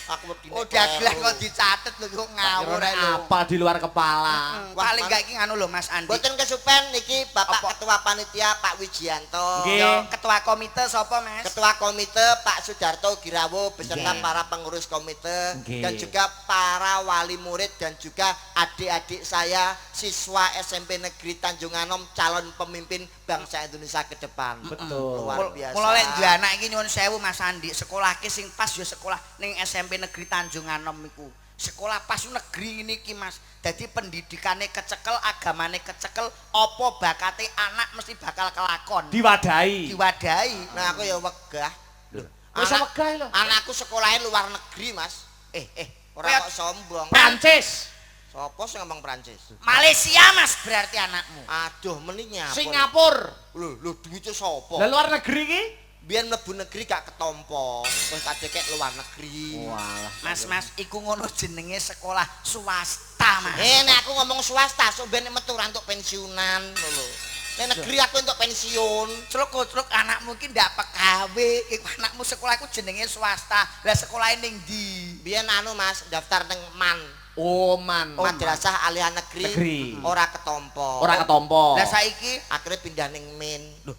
Aku wedi. Oh, dagelan kok dicatet lho kok ngawur ae lho. Apa di luar kepala? Paling gak iki nganu lho Mas Andi. Boten kesupen niki Bapak Apa? Ketua Panitia Pak Wijianto. Nggih. Yo, ketua komite sapa, Mas? Ketua Komite Pak Sudarto Girawo beserta Nggih. para pengurus komite Nggih. dan juga para wali murid dan juga adik-adik saya siswa SMP Negeri Tanjung Anom calon pemimpin bangsa Indonesia ke depan. Betul. Luar biasa. Mula lek duwe anak iki nyuwun sewu Mas Andi, sekolahke sing pas yo sekolah ning SMP Negeri Tanjung Anom iku. Sekolah pas negeri ini ki Mas. Dadi pendidikane kecekel, agamane kecekel, apa bakate anak mesti bakal kelakon. Diwadahi. Diwadahi. Nah aku ya wegah. Wis Anak- wegah lho. Anakku sekolahnya luar negeri Mas. Ora Kayak- kok sombong. Prancis, Sopo sing ngomong Prancis? Malaysia Mas berarti anakmu. Aduh meninya. Singapura. Lho duwite sapa? Lah luar negeri ki? Biyen mlebu negeri gak ketompo. Terus tak cekek luar negeri. Walah. Mas, iku ngono jenenge sekolah swasta, Mas. Nek aku ngomong swasta, sok ben metu rantuk pensiunan lho. Nek negeri aku untuk pensiun. Truk anakmu ki ndak pekawe, iku anakmu sekolah iku jenenge swasta. Lah sekolahe ning ndi? Biyen anu Mas, daftar neng MAN. Oh man. Madrasah Aliyah Negeri. Negeri. Ora ketompo. Ora ketompo. Lah saiki Akhirnya pindah ning MIN. Lho.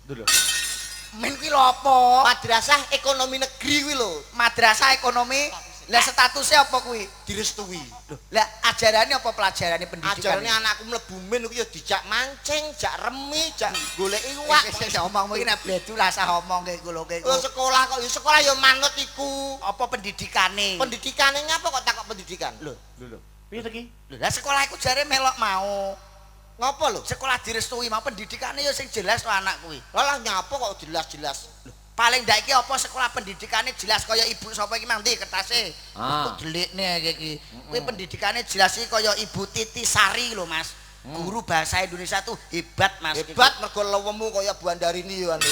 men kuwi lho apa? Madrasah Ekonomi Negeri kuwi lho, Madrasah ekonomi. Lah statusnya apa kuwi? direstui. Lah ajarane apa pelajarane pendidikan? Ajarane anakku mlebu MIN kuwi ya dijak mancing, jak remi, jak golek iwak. Wis omongmu iki nek bledu lah sah omong kaya lho kaya. Lho sekolah kok ya sekolah ya manut iku. Apa pendidikane? Pendidikane ngapa kok takok pendidikan? Lho, Piye to ki? lah sekolah iku jare melok mau. Ngopo lho? Sekolah direstui mau pendidikane ya sing jelas to anak kuwi. Lah nyapa kok jelas-jelas. Paling ndak iki apa sekolah pendidikane jelas kaya ibu sapa iki mang ndi kertase. Ah. Kok delikne iki. Kuwi pendidikane jelas iki kaya Ibu Titi Sari lho Mas. Guru bahasa Indonesia tuh hebat Mas. Hebat mergo lewemu kaya Bu Andarini yo anu.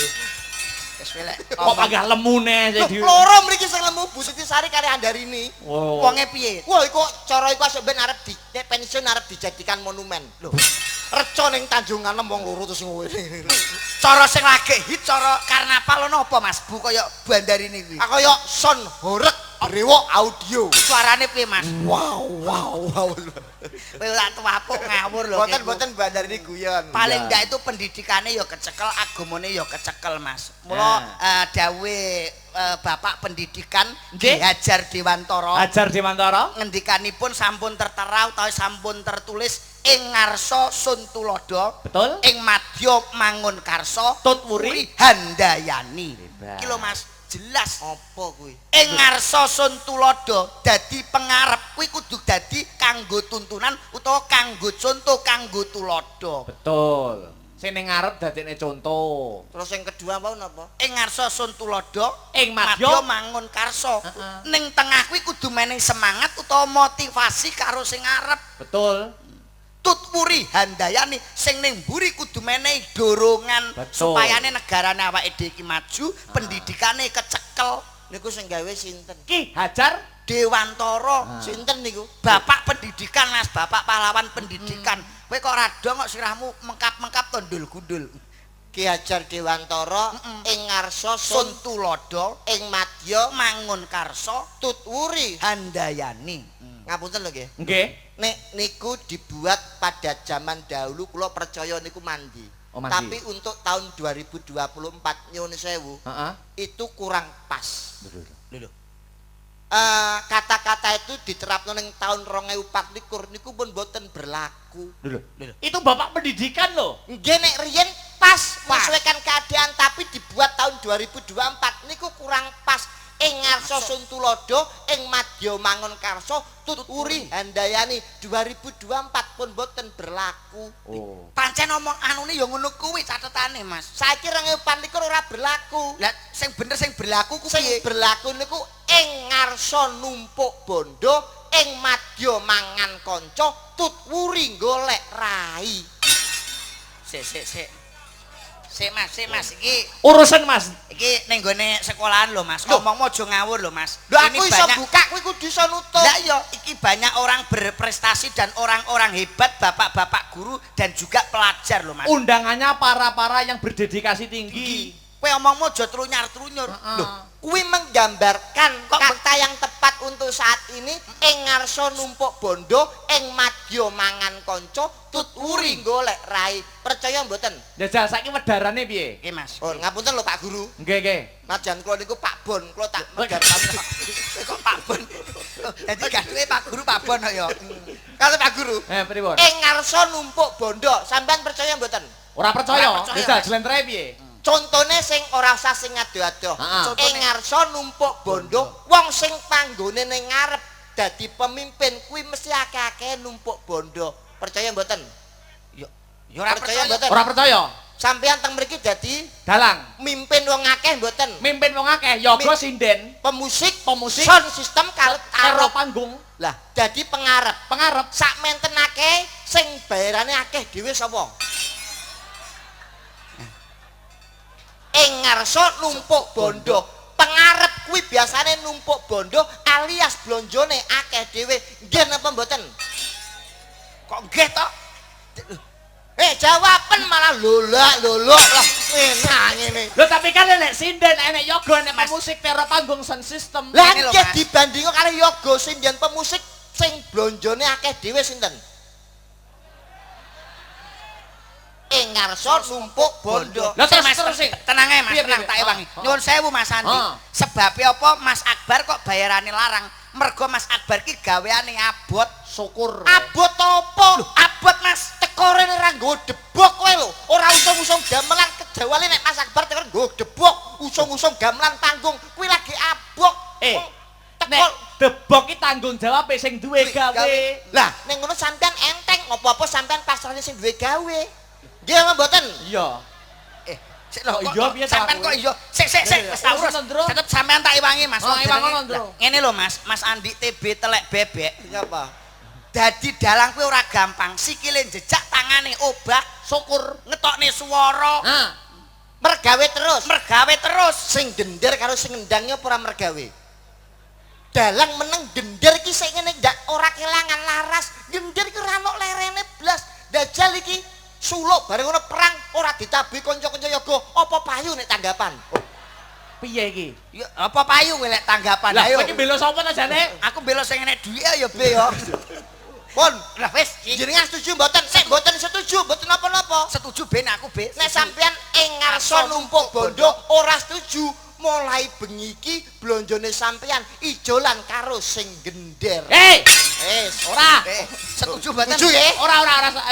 Wis welek. Kok panggah lemune Lho jadi. loro mriki sing lemu Bu Siti Sari kali Andarini. Oh. Wonge piye? Wah iku cara iku asuk ben arep nek pensiun arep dijadikan monumen. Lho. Reca ning Tanjung Anom wong loro terus ngene. Cara sing lagi hit cara karnaval ono apa Mas? Bu kaya Bandarini kuwi. Aku kaya son horeg brewok audio. Suarane piye Mas? Wow. Kowe ora tuwapuk ngawur lho. Boten Bandarini guyon. Paling ndak itu pendidikane ya kecekel, agamane ya kecekel Mas. Mula dawe Bapak Pendidikan Nggih. Hajar Dewantara Ajar Dewantara. ngendikanipun sampun tertera utawa sampun tertulis ing ngarsa Sun Tulodo, Betul. ing madya mangun karsa Tutwuri handayani. Hebat. Iki lho Mas, jelas. Apa kuwi? Ing ngarsa Sun Tulodo dadi pengarep kuwi kudu dadi kanggo tuntunan utawa kanggo contoh kanggo tulodo. Betul. Sing ning ngarep dadekne contoh. Terus yang kedua apa napa? Ing ngarsa Sun Tulodo Ing madya mangun karsa. Heeh. Ning tengah kuwi kudu menehi semangat utawa motivasi karo sing ngarep. Betul. Tutwuri handayani sing ning mburi kudu menehi dorongan Betul. supayane negarane awake dhewe iki maju, pendidikane kecekel. Niku sing gawe sinten? Ki Hajar Dewantara. Sinten niku? Bapak pendidikan Mas, Bapak pahlawan pendidikan. Kowe kok rada kok sirahmu mengkap-mengkap tondul gundul. Ki Hajar Dewantara ing ngarsa Sun sun Tulodo ing madya mangun karsa tutwuri. handayani. Ngapunten lho nggih. nggih. Nek niku dibuat pada zaman dahulu kula percaya niku mandi. Oh, mandi. Tapi untuk tahun 2024 nyuwun sewu Heeh. itu kurang pas. Lho. Kata-kata itu diterapkan ning tahun 2024 niku pun boten berlaku. Itu Bapak Pendidikan loh. Nggih nek riyen pas menyesuaikan keadaan tapi dibuat tahun 2024 niku kurang pas. Ing ngarsa Sun Tulodo ing madya mangun karsa tutwuri handayani 2024 pun boten berlaku. Oh. Pancen omong anune ya ngono kuwi catetane Mas. Saiki 2024 ora berlaku. Lah sing bener sing berlaku ku Sing piye? berlaku niku ing ngarsa numpuk bondo ing madya mangan kanca tutwuri golek rai. Sik. Sik Mas, iki Urusan Mas. iki ning gone sekolahan lho Mas. Ngomong aja ngawur lho Mas. Lho aku iso buka kuwi kudu iso nutup. Lah iya, iki banyak orang berprestasi dan orang-orang hebat, bapak-bapak guru dan juga pelajar lho Mas. Undangannya para-para yang berdedikasi tinggi. Kowe omongmu aja trunyar-trunyur. Loh, Kuwi menggambarkan Kok kata yang tepat untuk saat ini ing ngarsa numpuk bondo ing madya mangan kanca tuturi golek rai. Percaya mboten? jajal saiki wedarane piye? Oke Mas. Oh, ngapunten lho Pak Guru. Nggih, nggih. Najan kula niku Pak Bon, kula tak megarkan. Kok Pak Bon. Dadi gaduhe Pak Guru Pak Bon kok ya. Kalau Pak Guru, Pripun? ing ngarsa numpuk bondo, sampean percaya mboten? Ora percaya. Ora percaya, Jajal Mas. jlentreh piye? Contone sing ora usah sing ado-ado. Heeh. Ing ngarsa numpuk bondo, wong sing panggone ning ngarep dadi pemimpin kuwi mesti akeh-akeh numpuk bondo. Percaya mboten? Ya ora percaya. mboten? Ora percaya. Sampeyan teng mriki dadi Dalang. mimpin wong akeh mboten? Mimpin wong akeh, yoga sinden, Pemusik, pemusik, sound system karo karo arep. panggung, Lah, dadi pengarep. pengarep. Sak menten akeh sing bayarane akeh dhewe sapa? Ing ngarsa numpuk bondo. Pengarep kuwi biasane numpuk bondo alias blonjone akeh dhewe. Nggih napa mboten? Kok nggih to? Jawaben malah lolak lah. Enak ngene. Lho tapi kan nek sinden enek yoga nek Mas. musik karo panggung sound system. Lah Ngene lho, nggih Mas. dibandingno karo yoga sinden pemusik sing blonjone akeh dhewe sinten? Ing ngarsa numpuk bondo. Lah Sik, terus sih. tenang ae Mas, Piye, tenang piye? tak ewangi. Oh, oh. Nyuwun sewu Mas Andi. Oh. Sebabe apa Mas Akbar kok bayarane larang? Mergo Mas Akbar ki gaweane abot. Syukur. Abot apa? Abot Mas. Tekore ora nggo debok kowe lho. Ora usung-usung gamelan kejawale nek Mas Akbar tekor nggo debok, usung-usung gamelan panggung. Kuwi lagi abok. Nek tekor debok ki tanggung jawab sing duwe gawe. Lah, ning ngono sampean enteng, apa-apa sampean pasrahne sing duwe gawe. Nggih apa mboten? Iya. Sik lho, Oh, iya, piye sampean tak kok iya. Sik Iya, wis iya. tak urus. Urus, Ndro. Tetep sampean tak iwangi Mas. Oh, Wong iwangi, jenenge- Ndro. Lah, ngene lho Mas, Mas Andi TB telek bebek. Ngapa? Dadi dalang kuwi ora gampang. Sikile jejak, tangane obah, Syukur. ngetokne swara, Nah, Mergawe terus. mergawe terus. Sing dender karo sing ngendangnya apa ora mergawe? Dalang meneng dender iki sing ngene ndak ora kelangan laras. Dender iki ora ono lerene blas. Dajal iki suluk bareng ngono perang ora ditabi kanca-kanca yoga. Apa payu nek tanggapan? piye iki? Ya apa payu kowe lek tanggapan? Lah, Ayo. kowe iki bela sapa ta jane? Aku bela sing enek duit ya be ya. Pun, Lah wis, jenengan setuju mboten? Sik mboten setuju, mboten apa-apa. setuju ben aku be. Nek sampean ing ngarsa numpuk bondo ora setuju, mulai bengi iki blonjone sampean ijolan karo sing gender. Hei, Wis, ora. Setuju mboten? setuju ya? Ora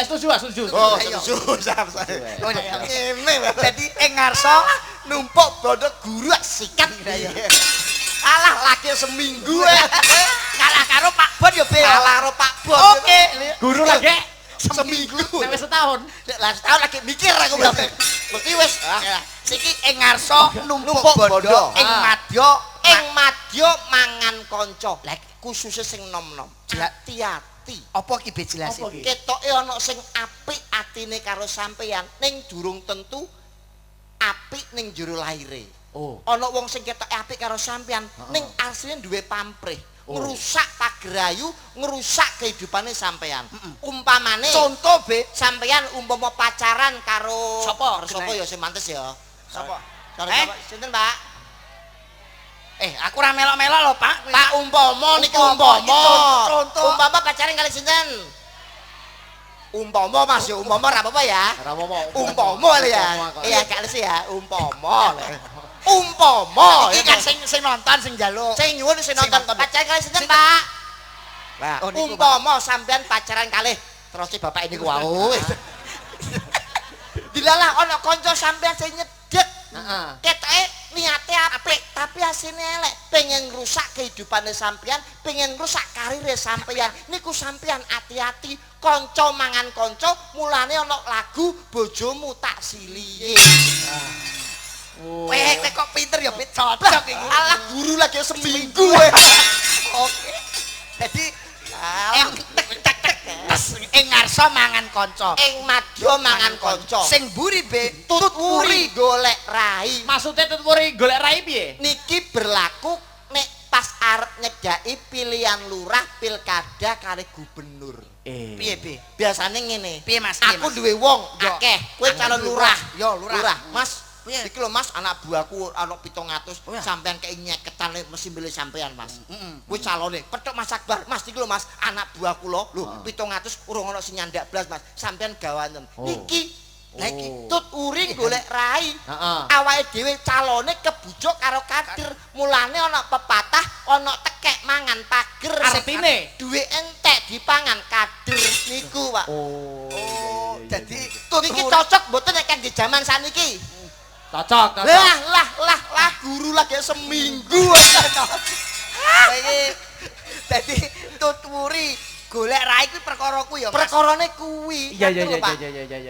setuju, setuju. Oh, Ayo. setuju sampean. Oh, iya. Ngene. Jadi ing ngarsa numpuk bondo guru sikat. Alah lagi seminggu kalah karo Pak Bon ya be. kalah karo Pak Bon. Oke. Guru lagi seminggu. nek wis setahun. Lah setahun lagi mikir aku berarti. Mesti wis Ya, Siki ing ngarsa numpuk Numpuk bondo bondo. ing Ah. madya ing madya mangan kanca. Lah khususnya sing nom-nom. Hati-hati. apa ki be jelas Apa iki? ki? Ketoke ana sing apik atine karo sampeyan ning durung tentu apik ning jero laire. Oh. Ana wong sing ketoke apik karo sampeyan ning asline duwe pamrih. Oh. Ngerusak pagrayu, ngerusak kehidupane sampeyan. Umpamane Contoh be sampeyan umpama pacaran karo Sapa? Karo sapa ya sing mantes ya? sapa? Karo Eh? sapa? Sinten, Pak? Aku ora melok-melok lho, Pak. Pak umpama niki Umpama, umpama. contoh. Umpama pacaran kali sinten? Umpama Mas ya, umpama ora apa-apa ya. Ora apa-apa. Umpama lho ya. Umpama kok. Iya gak lesi ya, umpama. Umpama Iki ya kan sing nonton sing njaluk. sing nyuwun sing nonton nonton. pacaran kali sinten, Pak? Lah, Oh, niku, umpama sampean pacaran kalih terus si bapak ini wau. Dilalah ana kanca sampean sing nyedek. Heeh. Ketoke niate apik, tapi asine elek. Pengen ngrusak kehidupane sampean, pengen ngrusak karire sampean. Niku sampean hati-hati, kanca mangan kanca, mulane ana lagu bojomu tak silihi. Weh, kowe kok pinter ya, Pit. Cocok iki. Alah guru lagi seminggu. Oke. Jadi ing tek tek tek ing ngarsa rasa mangan kanca. Ing madya mangan kanca. Sing mburi be tuturi golek rai. Maksudnya tuturi golek rai piye? Niki berlaku nek pas arep nyedaki pilihan lurah pilkada kali gubernur. Piye be? Biasane ngene. Piye Mas? Aku duwe wong Yo. akeh. Kowe Aku calon duwe lurah. wong. Yo, lurah. Mas, Piye? iki lho Mas, anak buahku ana 700 iya. sampean kei nyeketan mesti milih sampean Mas. Heeh. Kowe calone, petok Mas Akbar. Mas iki lho Mas, anak buahku lho 700 urung ana sing nyandak blas Mas. Sampean gawanen. Niki Lah iki tut uring golek rai. Heeh. Awake dhewe calone kebujuk karo kader. Mulane ana pepatah, ana tekek mangan pager. Artine? Duwe entek dipangan kader niku, Pak. Oh. Dadi Niki cocok mboten nek kangge jaman saniki. Cocok. Lah guru lagi seminggu. iki dadi tuturi golek rai kuwi perkara ku ya Mas. Perkarane kuwi. Iya. Ngoten lho, Pak.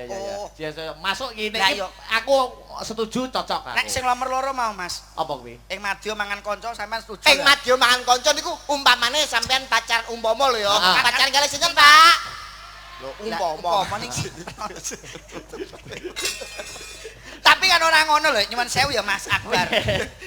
Oh. Masuk gini. Lah, yo. Aku setuju cocok aku. Nek sing nomor loro mau Mas. apa kuwi? Ing madya mangan kanca sampean setuju. Ing ya? madya mangan kanca niku umpamane sampean pacar umpama lho ya. Heeh. Pacaran kali sinten, Pak? Lho, Lah, umpama niki. Tapi kan orang ngono lho, nyuwun sewu ya Mas Akbar.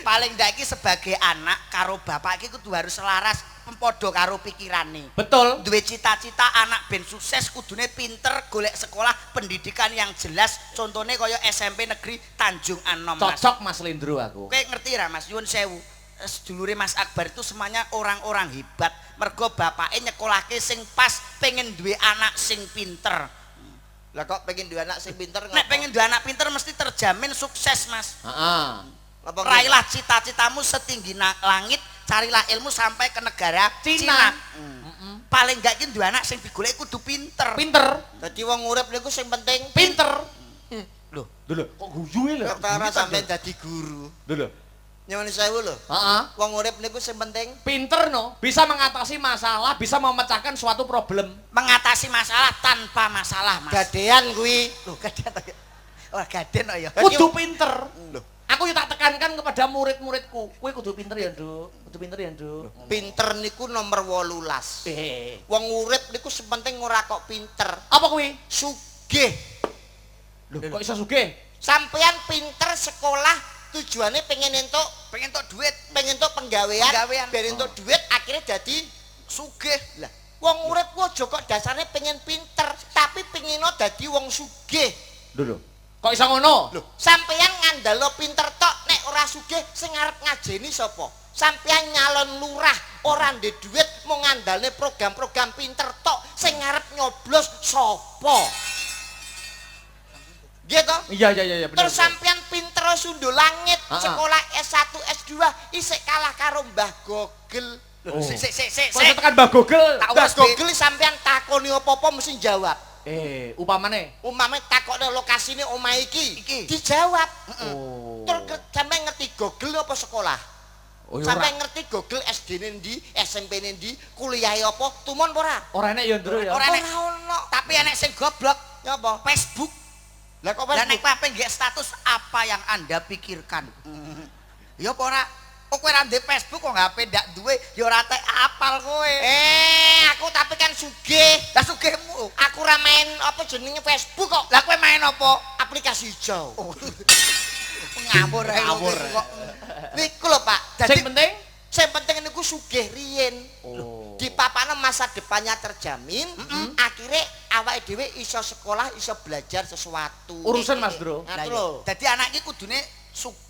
Paling ndak iki sebagai anak karo bapak iki kudu harus selaras padha karo pikirane. Betul. Duwe cita-cita anak ben sukses kudune pinter, golek sekolah pendidikan yang jelas. Contohnya kaya SMP Negeri Tanjung Anom. Mas. Cocok Mas Lindro aku. Kowe ngerti ra Mas, nyuwun sewu. Sedulure Mas Akbar itu semuanya orang-orang hebat. Mergo bapake nyekolahke sing pas, pengen duwe anak sing pinter. Lah kok pengen duwe anak sing pinter Nek pengen duwe anak pinter mesti terjamin sukses Mas. Heeh. Apa Raihlah cita-citamu setinggi langit, carilah ilmu sampai ke negara Cina. Paling gak iki duwe anak sing digoleki kudu pinter. Pinter. Dadi wong urip niku sing penting Pinter. Loh, Lho, kok guyu lho? perkara sampean dadi guru. Lho. Nyuwun sewu lho. Heeh. Wong urip niku sing penting Pinter no, bisa mengatasi masalah, bisa memecahkan suatu problem. mengatasi masalah tanpa masalah, Mas. gadean kuwi. Loh, gaden to ya. Oh, gaden to ya. Kudu pinter. Lho. Aku yo tak tekankan kepada murid-muridku, kowe kudu pinter ya, Nduk. Kudu pinter ya, Nduk. Pinter niku nomor 18. Wong urip niku sepenting ora kok pinter, Apa kuwi? sugih. Lho, kok iso sugih? Sampeyan pinter sekolah tujuannya pengen entuk Pengen tok duit, penggawean, Penggawean. biar entuk duit akhirnya jadi sugih. lah. Wong urip ku aja kok dasarnya pengen pinter, tapi pengino dadi wong sugih. Lho. Kok iso ngono? Lho, sampeyan ngandalo pinter tok nek ora sugih sing arep ngajeni sapa? Sampeyan nyalon lurah ora ndek duit mau ngandalne program-program pinter tok sing arep nyoblos sapa? Gitu? Iya, bener. Terus sampeyan pinter sundul langit, Ah, ah. sekolah S1, S2 isik kalah karo Mbah Gogel. Oh. Sik. Kok iso tekan Mbah Google? Tak Mbah ulas, Gogel sampeyan takoni apa-apa mesti jawab. Upamane. Umpame takokne lokasine omah iki, Iki. dijawab. Oh. Terus sampeyan ngerti Gogel apa sekolah? Oh, ya Sampai ora. ngerti Google SD-ne ndi, SMP-ne ndi, kuliahe apa, tumon apa ora? Ora enek ya, Ndro ya. Ora enek. ono. Tapi enek sing goblok, Nyapa? Facebook. Lah kok Dan nek Facebook? pape nggih status apa yang Anda pikirkan? Ya apa ora? Kok kowe ra ndek Facebook kok HP ndak duwe, ya ora tek apal kowe. Aku tapi kan sugih. Lah sugihmu. Aku ora main apa jenenge Facebook kok. Lah kowe main apa? Aplikasi hijau. Ngawur ae Ngawur. kok. Niku lho, Pak. Sing penting sing penting niku sugih riyen. Di papana masa depannya terjamin, akhirnya awake dhewe iso sekolah, iso belajar sesuatu. urusan Mas Bro. Lah Ngatur iya. lho. Dadi anak iki kudune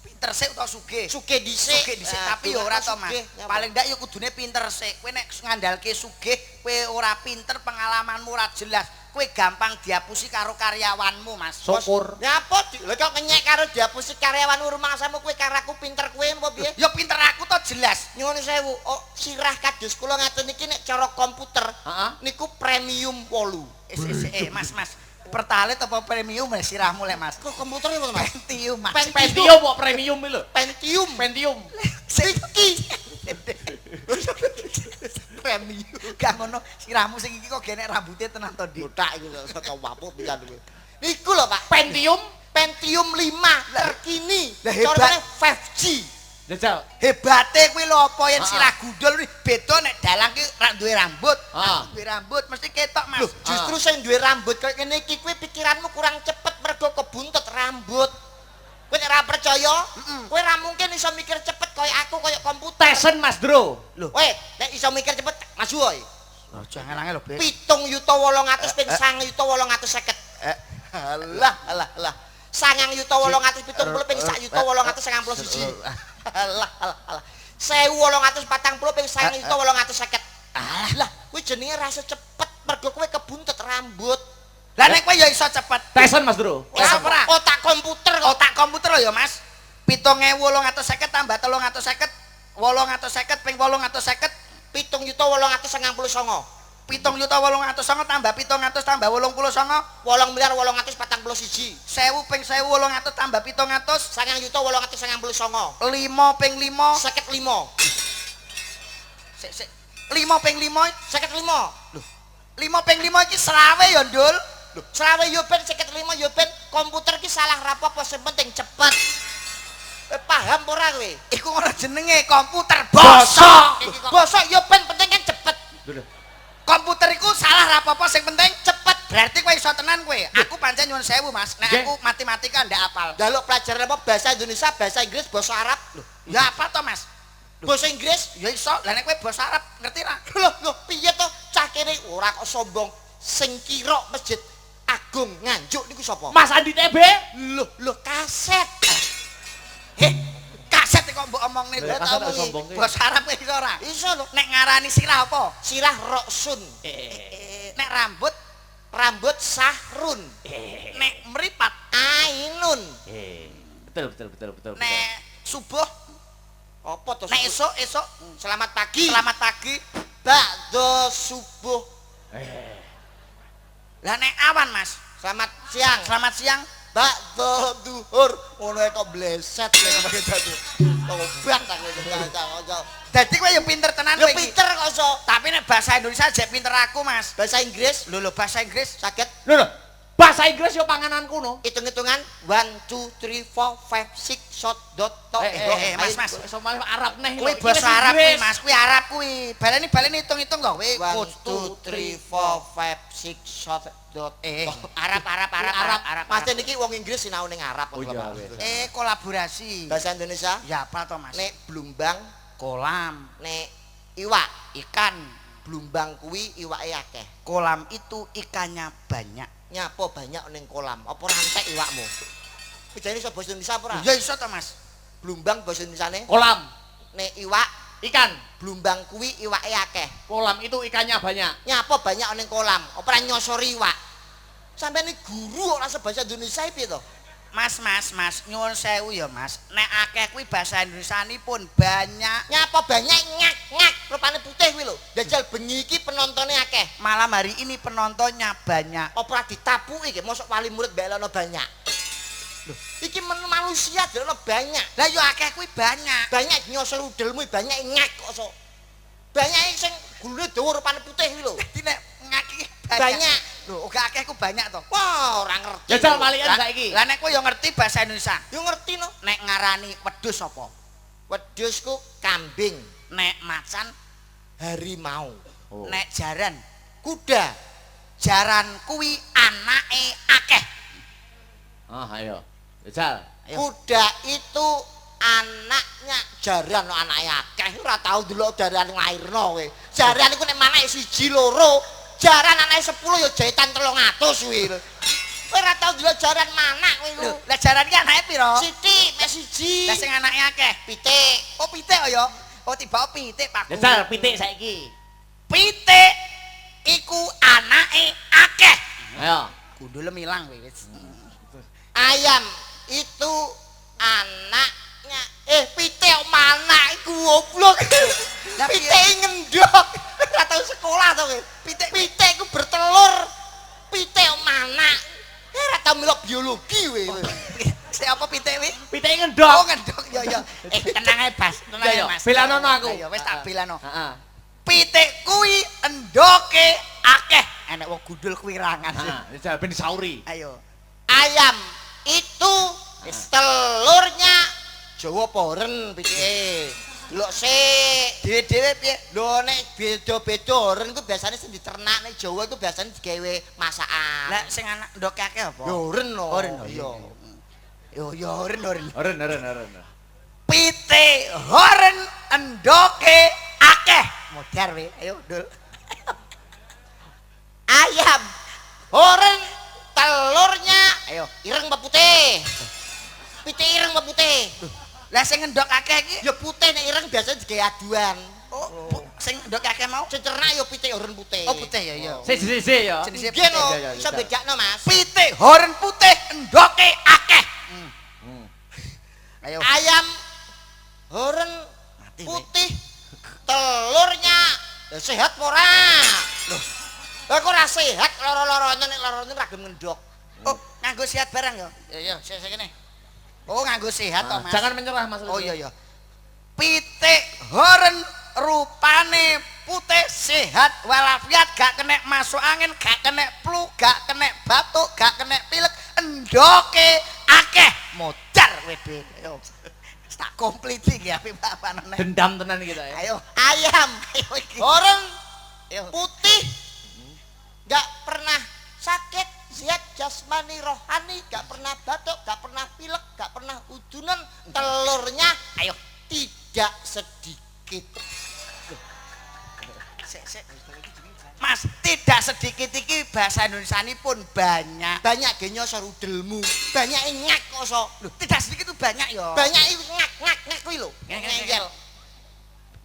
pinter sik utawa sugih? Sugih dhisik. Sugih dhisik, Nah, tapi ya ora to, Mas. sugih, nyapa? Paling ndak ya kudune pinter sik. Kowe nek ngandalke sugih, kowe ora pinter, pengalamanmu ora jelas. Kowe gampang diapusi karo karyawanmu, Mas. Syukur. Nyapa lho kok ngenyek karo diapusi karyawan rumangsamu kowe karo aku pinter kowe apa piye? Ya pinter aku to jelas. Nyuwun sewu, oh, sirah kados kula ngaten iki nek cara komputer Heeh. niku premium 8. Mas. Pertalite apa premium ya sirahmu lek, Mas? Kok komputernya apa, Mas? Pentium, Mas. Pentium kok premium iki lho. Pentium. Pentium. Iki. Premium. Gak ngono, sirahmu sing iki kok genek rambutnya tenan to, Dik. Budak iki lho saka wapuk pisan kowe. Niku lho, Pak. Pentium Pentium 5 terkini. Lah, hebat. Contohnya 5G. jajal. Hebate kuwi lho apa yen Ah. sirah gundul kuwi beda nek dalang ki ra duwe rambut. Ah. Aku duwe rambut mesti ketok, Mas. Loh, justru Lu sing duwe rambut kaya ngene iki kuwi pikiranmu kurang cepet mergo kebuntut rambut. Kowe nek ora percaya, kowe ora mungkin iso mikir cepet kaya aku kaya komputer. Tesen Mas Bro. Lho, Kowe nek iso mikir cepet maju wae. jangan angel lho, Bek. 7.800 ping 9.850. Alah. 9.870 ping 1.891. Alah. 1.840 ping 9.850. Lah, kuwi jenenge rasa cepet mergo kowe kebuntut rambut. Lah nek kowe ya iso cepet. Tesen Mas Bro. Iso ora? Otak komputer kok. Otak komputer lho ya, Mas. 7.850 tambah 350. 850 ping 850. 7.899. 7.809 tambah 700 tambah 89. 8.841. 1000 ping 1800 tambah 700. 9.899. 5 ping 5. 55. Sik. 5 ping 5. 55. Lho. 5 ping 5 iki selawe ya, Ndul. Selawe yo ben 55 yo ben komputer ki salah rapopo sing penting cepet. Paham ora kowe? Iku ora jenenge komputer bosok. Bosok yo ben penting kan cepet. Komputer iku salah apa-apa sing penting cepet. Berarti kowe iso tenan kowe. Aku pancen nyuwun sewu, Mas. Nek aku matematika ndak apal. Jaluk pelajaran apa bahasa Indonesia, bahasa Inggris, bahasa Arab. Ya apa to, Mas? Bahasa Inggris Ya iso. Lah nek kowe bahasa Arab ngerti ra? lho piye to cah kene ora kok sombong sing kira Masjid Agung Nganjuk niku sapa? Mas Andi TB. Lho kaset. Kaset kok mbok omongne lho. Lah, kaset kok sombong ki. Bahasa Arab kowe iso ora? Iso lho. Nek ngarani sirah apa? Sirah Roksun. Nek rambut, Rambut Sahrun. nek meripat, Ainun. Betul. nek subuh, Apa to? nek esuk. Selamat pagi. Selamat pagi. Ba'da subuh. Lah nek awan, Mas. Selamat siang. Selamat siang. Ba'da duhur. Ngono kok bleset lek pakai dadu. Tobat aku kanca-kanca. Dadi kowe ya pinter tenan Ya kowe iki. pinter kok iso. Tapi nek bahasa Indonesia jek pinter aku, Mas. Bahasa Inggris Lho bahasa Inggris. sakit Lho. Bahasa Inggris yo panganan kuno. hitung-hitungan 1 2 3 4 5 6 shot dot tok. Mas, Mas. Sama Arab neh. Kuwi bahasa Arab kuwi, Mas. Kuwi Arab kuwi. Baleni hitung-hitung kok kowe. 1 2 3 4 5 6 shot dot. Arab. Mas niki wong Inggris sinau ning Arab. Oh iya. Kolaborasi. Bahasa Indonesia Ya apa to, Mas? nek blumbang, Kolam, nek iwak. ikan. Blumbang kuwi iwake akeh. Kolam itu ikannya banyak. Nyapa banyak ning kolam. Apa ora entek iwakmu? Bejane iso basa Indonesia apa ora? Ya iso to, Mas. Blumbang basa Indonesiane Kolam, nek iwak, ikan. blumbang kuwi iwake akeh. Kolam itu ikannya banyak. Nyapa banyak ning kolam. Apa ora nyosori iwak? Sampeyan iki guru ora sebahasa Indonesia piye to? Mas, nyuwun sewu ya, Mas. Nek akeh kuwi bahasa Indonesianipun banyak. Nyapa banyak ngak rupane putih kuwi lho. Jajal bengi iki penontonnya akeh. Malam hari ini penontonnya banyak. Apa ora ditapuki iki mosok wali murid belono banyak. Loh, iki manusia delono banyak. Lah yo akeh kuwi banyak. Banyak nyosor udelmu banyak ngak kok so. Banyak sing gulune dawa rupane putih kuwi lho. Dadi nek ngaki Banyak. Lho, uga akeh ku banyak to. Wah, ora ngerti. Jajal malian saiki. Lah nek kowe yo ngerti bahasa Indonesia. Yo ngerti no. Nek ngarani wedhus apa? Wedhus ku kambing, Nek macan, harimau, nek jaran. kuda. Jaran kuwi anake akeh. Ayo. Jajal. Kuda itu anaknya jaran anake akeh. Ora tau delok jaran nglairno kowe. Jaran iku nek manake 1 2 jaran anake 10 ya jahitan 300 kuwi lho. Kowe ora tau delok jaran manak kowe lho. Lah jaran ki anake piro? Sithik mek 1. Lah sing anake akeh. Pitik. Oh pitik ya. Oh tiba pitik Pak. Jajal pitik saiki. Pitik iku anake akeh. Ayo. Gundul milang kowe wis. Ayam itu anaknya pitik manak iku goblok. Lah Pitik ngendok. Ora tau sekolah to kowe. Pitik iku bertelur. Pitik manak. Ora tau melok biologi kowe. Siapa pitik kuwi? Pitik Oh ngendok. ngendok ya ya. Tenang ae Bas, tenang ae Ya, ya. Mas. Belanono aku. Ya wis tak belano. Heeh. Pitik kuwi endoke akeh. Enek wong gundul kuwi rangan. Jajal ben disauri. Ayo. Ayam itu telurnya Jawa poren pitike. Delok sik. Dhewe-dhewe piye? Lho nek beda-beda horen ku biasane sing diternak nek Jawa itu biasane digawe masakan. Lah sing anak ndoke akeh apa? Yo horen lho. Horen, Iya. Yo horen. Oren. Pite horen endoke akeh. Modar we. Ayo, Dul. Ayam. Horen telurnya Ayo. ireng apa putih? Pite ireng apa putih? Lah sing endok akeh iki Ya putih nek ireng biasanya digawe aduan. sing ndoke akeh mau. Sing cernak ya pite horen putih. Oh putih ya iya. Siji-siji ya. Jenise Piye no? Ya, Iso bedakno, Mas. Pite horen putih endoke akeh. Ayo. Ayam horen Mati, putih telurnya ya sehat apa ora? Loh. Lah kok ora sehat loro-lorone nek lorone ra gelem ngendok. Oh, nganggo sehat barang ya? Iya, sik kene. Oh, nganggo sehat toh, Mas. Jangan menyerah Mas. Oh iya. Pitik horen rupane putih sehat walafiat gak kena masuk angin, gak kena flu, gak kena batuk, gak kena pilek, endoke akeh. Modar webe. Ayo. Tak komplit iki api bapak-bapak. Dendam tenan kita ya. Ayo. Ayam Ayo iki. horen Ayo. putih nggak pernah sakit, sehat jasmani rohani, nggak pernah batuk, nggak pernah pilek, nggak pernah udunan, telurnya Ayo. tidak sedikit. Sik. Mas, tidak sedikit iki bahasa Indonesia ini pun banyak. Banyak genyo sorudelmu, banyak ngak kok so. Loh, tidak sedikit itu banyak ya. Banyak ngak kuwi lho. Ngek. Ngengkel.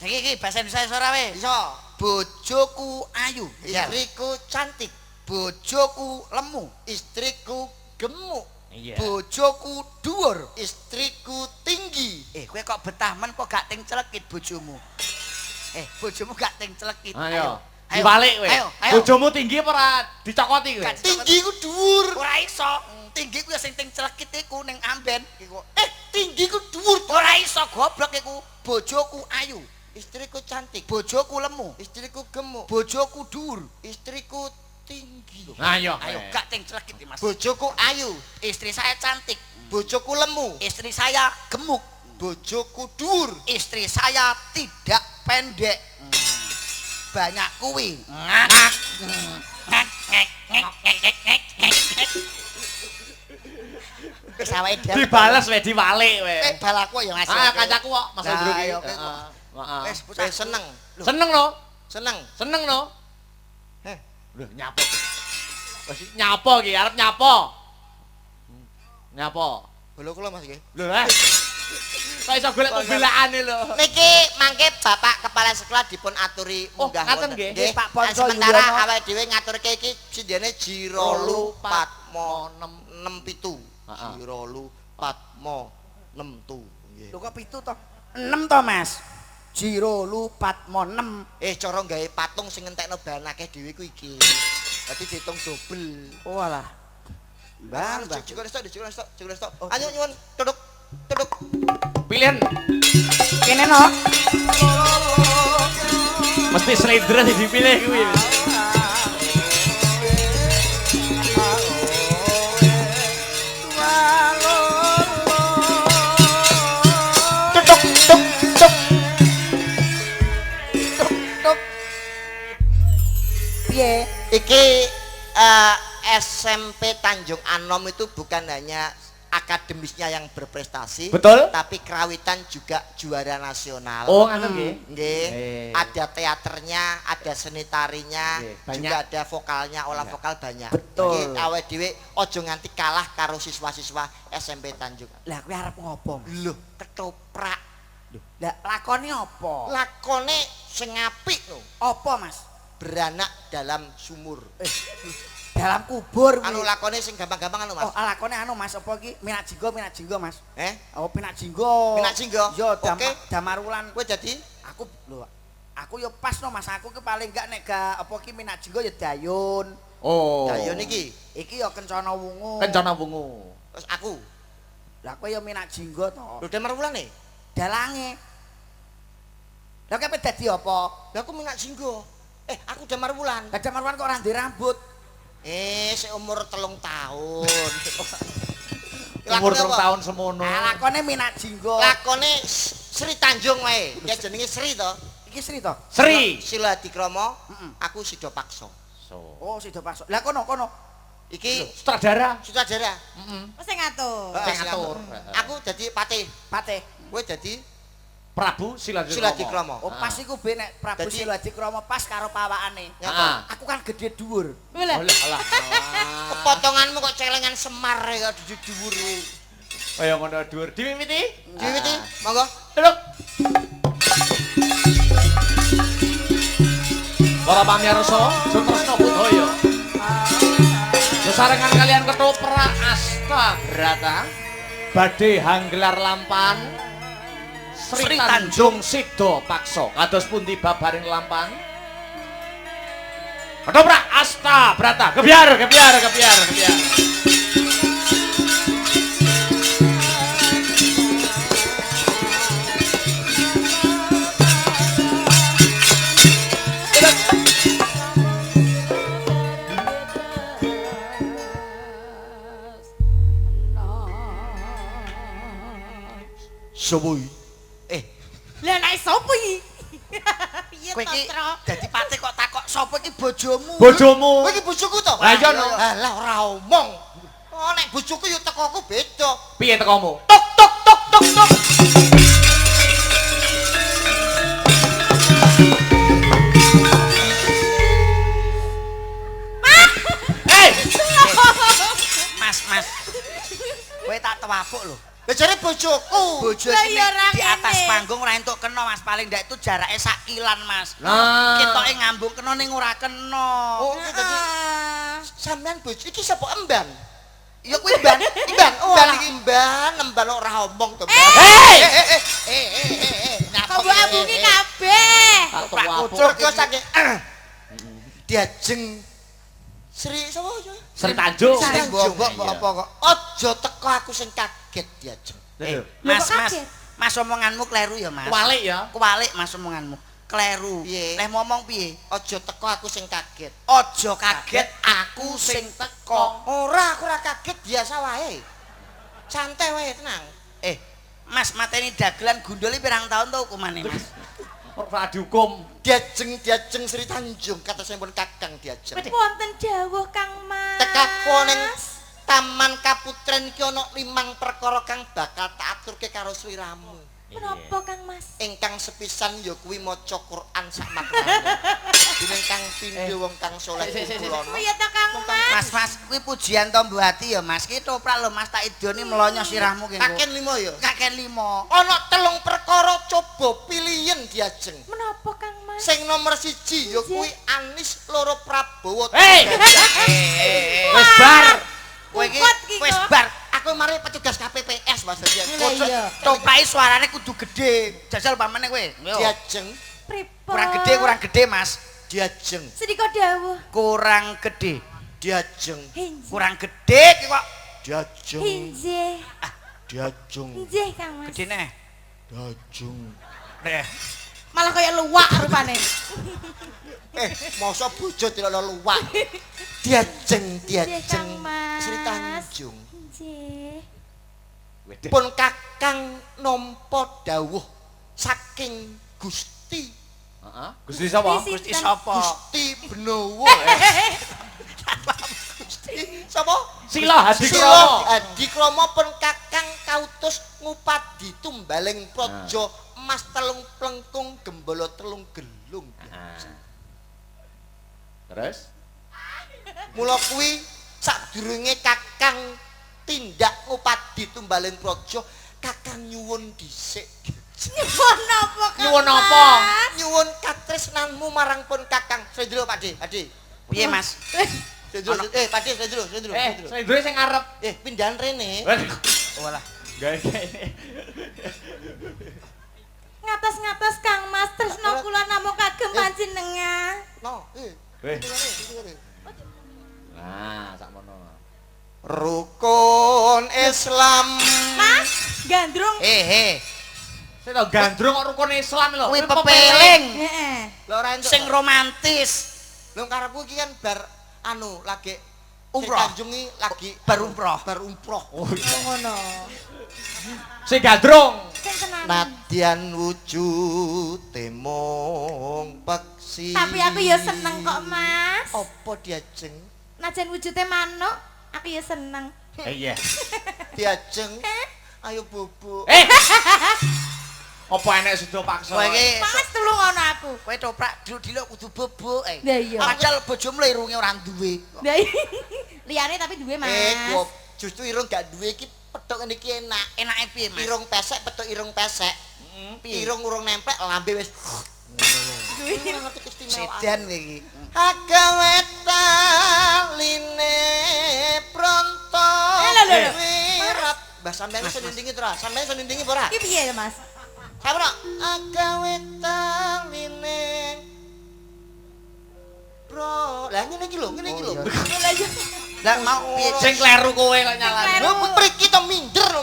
Iki bahasa Indonesia suara we. Iso. Bojoku ayu. Istriku cantik, Bojoku lemu. istriku gemuk, Iya. Bojoku dhuwur. istriku tinggi. Kowe kok betah men kok gak ting celekit bojomu. Bojomu gak ting celekit. Ayo. Dibalik kowe. Ayo. Bojomu tinggi apa ora dicokoti kowe? Tinggi ku dhuwur. Ora iso. Tinggi ku ya sing ting celekit iku ning amben iku. Tinggi ku dhuwur. Ora iso goblok iku. Bojoku ayu. Istriku cantik, Bojoku lemu. istriku gemuk, Bojoku dhuwur. istriku tinggi. Ayo. Ayo gak ting celekit Mas. Bojoku ayu, Istri saya cantik. bojoku lemu, Istri saya gemuk. bojoku dhuwur. Istri saya tidak pendek. Banyak kuwi. Dibales we, dibalik we. Balaku ya Mas. Ah, kancaku kok Mas Nah, Andro iki. ayo, Heeh. Heeh. Wes Seneng, Seneng no? seneng. Seneng no? Heh. Lho nyapo. Wes nyapo iki, arep nyapo. Nyapo. Bolo kula Mas iki. Lho kok iso golek pembelaane lho. Niki mangke Bapak Kepala Sekolah dipun aturi Oh, munggah ngaten wonten. nggih. Pak Ponco Sementara Yuwono. awake dhewe ngaturke iki sindene Jirolu Patmo 67. Heeh. Jirolu Patmo 67. Nggih. Lho kok 7 to? 6 to Mas. Jiro lu Patmo 6. Cara gawe patung sing ngentekno bahan akeh dhewe ku iki. Dadi diitung dobel. Oh alah. Bang. Jikone stok. Ayo nyuwun duduk. Pilihan Kene no. mesti slender sing dipilih kuwi. Piye? Iki SMP Tanjung Anom itu bukan hanya akademisnya yang berprestasi, Betul? tapi kerawitan juga juara nasional. Oh, ngono nggih. Nggih. Eh. Ada teaternya, ada seni tarinya, Nggih, juga ada vokalnya, olah vokal banyak. Betul. Nggih, awake dhewe aja nganti kalah karo siswa-siswa SMP Tanjung. Lah kowe arep ngopo? Loh, ketoprak. Lah lakone apa? Lakone sing apik lho, Apa Mas? beranak dalam sumur. Dalam kubur kuwi. Anu lakone sing gampang-gampang anu Mas. Oh, lakone anu Mas apa iki? Minat jinggo Mas. Oh, minat jinggo. Minat jinggo? Yo, Oke. Damarulan. Kowe dadi Aku lho. Aku yo pas no Mas, aku ki paling gak nek ga apa ki minat jinggo ya dayun. Oh. Dayon iki. Iki yo kencana wungu. Kencana wungu. Terus aku. Lah kowe yo minat jinggo to. Lho Damar Wulane. Dalange. Lah kowe dadi apa? Lah aku minat jinggo. Aku Damar Wulan. Lah Damarwan kok ora ndek rambut. Seumur 3 tahun. Umur 3 tahun semono. Lakone minat jinggo. Lakone Sri Tanjung wae. Ya jenenge Sri to. Iki Sri to? Sri. Sila Dikrama, Heeh. aku Sida Paksa. Oh, Sida Paksa. Lah kono. Iki Sutradara. sutradara. Wis ngatur. Sing ngatur. Aku dadi patih, Patih. kowe dadi Prabu Sila Sila Dikrama. Oh, pas iku ben nek Prabu Dadi- Siladikrama pas karo pawakane. Ah. Aku kan gede dhuwur. Lha. Alah. Kepotonganmu kok celengan Semar ya dhuwur. Kaya ngono dhuwur. Diwiwiti. Diwiwiti, monggo. Duduk. Para pamirsa, Sutresna Budaya. Sesarengan kalian ketoprak Asta Brata badhe hanggelar lampan Sri Tanjung Sida Paksa. Kados pundi babaring lampan? Ketoprak Asta Brata. Gebyar. Sopo iki? Lah nek sapa iki? Piye Kowe to, iki Tro? dadi patih kok takok sapa iki bojomu? Bojomu. Kowe iki bojoku to? Lah iya no. Lah ora omong. Oh nek bojoku yo tekoku beda. Piye tekomu? Tok. Hei! Mas. Kowe tak tewapuk lho. Lah jare bojoku. Bojo Lah iki iya ora di atas kene. panggung ora entuk kena Mas, paling ndak itu jarake sak kilan Mas. Nah. Ketoke ngambung kena ning ora kena. Oh, dadi Ah. sampean bojo iki sapa emban? Ya kuwi ban. Oh, emban ora omong to. Hei! Kok mbok ambungi kabeh. Tak Mergo saking diajeng Sri sapa ya? Sri Tanjung. Sri Tanjung. Bobok kok apa kok? Aja teko aku sing kaget diajeng. Lho, Mas, kok Mas. kaget? Mas omonganmu kleru ya, Mas. Kualik ya. Kualik Mas omonganmu. Kleru. Piye? Leh ngomong piye? Aja teko aku sing kaget. Aja kaget aku sing teko. Aku ora kaget biasa wae. Santai wae tenang. Mas mateni dagelan gundul pirang tahun to hukumane, Mas? Ora dihukum. Diajeng Sri Tanjung kata sampun Kakang diajeng. Wonten dawuh Kang Mas. Tekaku ning Taman Kaputren iki ana 5 perkara kang bakal tak aturke karo sliramu. Menapa Kang Mas? Ingkang sepisan ya kuwi maca Quran sak maknane. Dening kang pindho wong kang saleh kulono. Piye to Kang Mas? Mas, kuwi pujian to mbuh ati ya, Mas. Ki toprak lho, Mas, tak idoni melonyo sirahmu ki. Kaken 5 ya. Kaken 5. Ana 3 perkara coba pilihen diajeng. Menapa Kang Mas? Sing nomor 1 ya kuwi Anis loro Prabowo. Hei! Wis bar. Kowe iki Kuat ki wis kok. bar. Aku mari petugas KPPS Mas Dian. iya. Toprake suarane kudu gedhe. Jajal pamane kowe. Yo. Diajeng, Pripun? Kurang gede, Mas. diajeng, Sedika dawuh. Kurang gede. diajeng, Hinjih. Kurang gede ki kok. diajeng, Hinjih. diajeng, Hinjih Kang Mas. Gedene. diajeng. Deh. Malah kaya luwak rupane. Masa bojo dilolo luwak. Diajeng, Kang Mas. Sri Tanjung. Hinjih. Pun Kakang nampa dawuh saking Gusti Heeh. Gusti sapa? Gusti sapa? Gusti Benowo. Gusti sapa? Sila Hadikrama. Sila Hadikrama pun Kakang kautus ngupadi tumbaling praja emas 3 plengkung gembala 3 gelung. Terus? Mula kuwi sadurunge Kakang tindak ngupadi tumbaling praja, Kakang nyuwun dhisik. Nyuwun apa Kang? Nyuwun apa? Mas? Nyuwun katresnanmu marang pun Kakang Sendro Pakde. Ade. Piye, Mas? Sendro, Pakde Sendro. Sendro sing ngarep. Pindahan rene. Walah. Gawe kene. Ngatos-ngatos Kang Mas tresna kula namung kagem panjenengan. No, Weh. Nah, sakmono. Rukun Islam. Mas, gandrung. Sing to gandrung kok rukun Islam lho. Kuwi pepeling. Heeh. Lho ora entuk. Sing romantis. Lho karepku iki kan bar lagi Umroh. Sri Tanjung iki lagi Bar umroh. Bar umroh. Oh, iya. Ngono. Sing gandrung. Sing tenanan. Nadyan wujude mung peksi. Tapi aku ya seneng kok, Mas. Apa diajeng? Najan wujudnya manuk, aku ya seneng. Iya. Diajeng. Ayo bubuk. Apa enek sudah paksa? Kowe iki Mas tulung ngono aku. kowe toprak dilok kudu bubuk. Lah iya. Padahal bojomu lho irunge ora duwe. Lah liyane tapi duwe, Mas. Gop, justru irung gak duwe iki petuk ngene iki enak. Enake piye, Mas? Irung pesek petuk irung pesek. Irung urung nempel lambe wis. Ngerti keistimewaan. Sedan kowe iki. Agawe taline pronto wirat. Mbah sampeyan senindingi to ra? Sampeyan senindingi apa ora? Iki piye, Mas? Sabra, agawe taline bro. Lah ngene iki lho, ngene iki lho. Lah iya. Lah mau piye? Sing kleru kowe kok nyalani. Lho mriki to minder lho.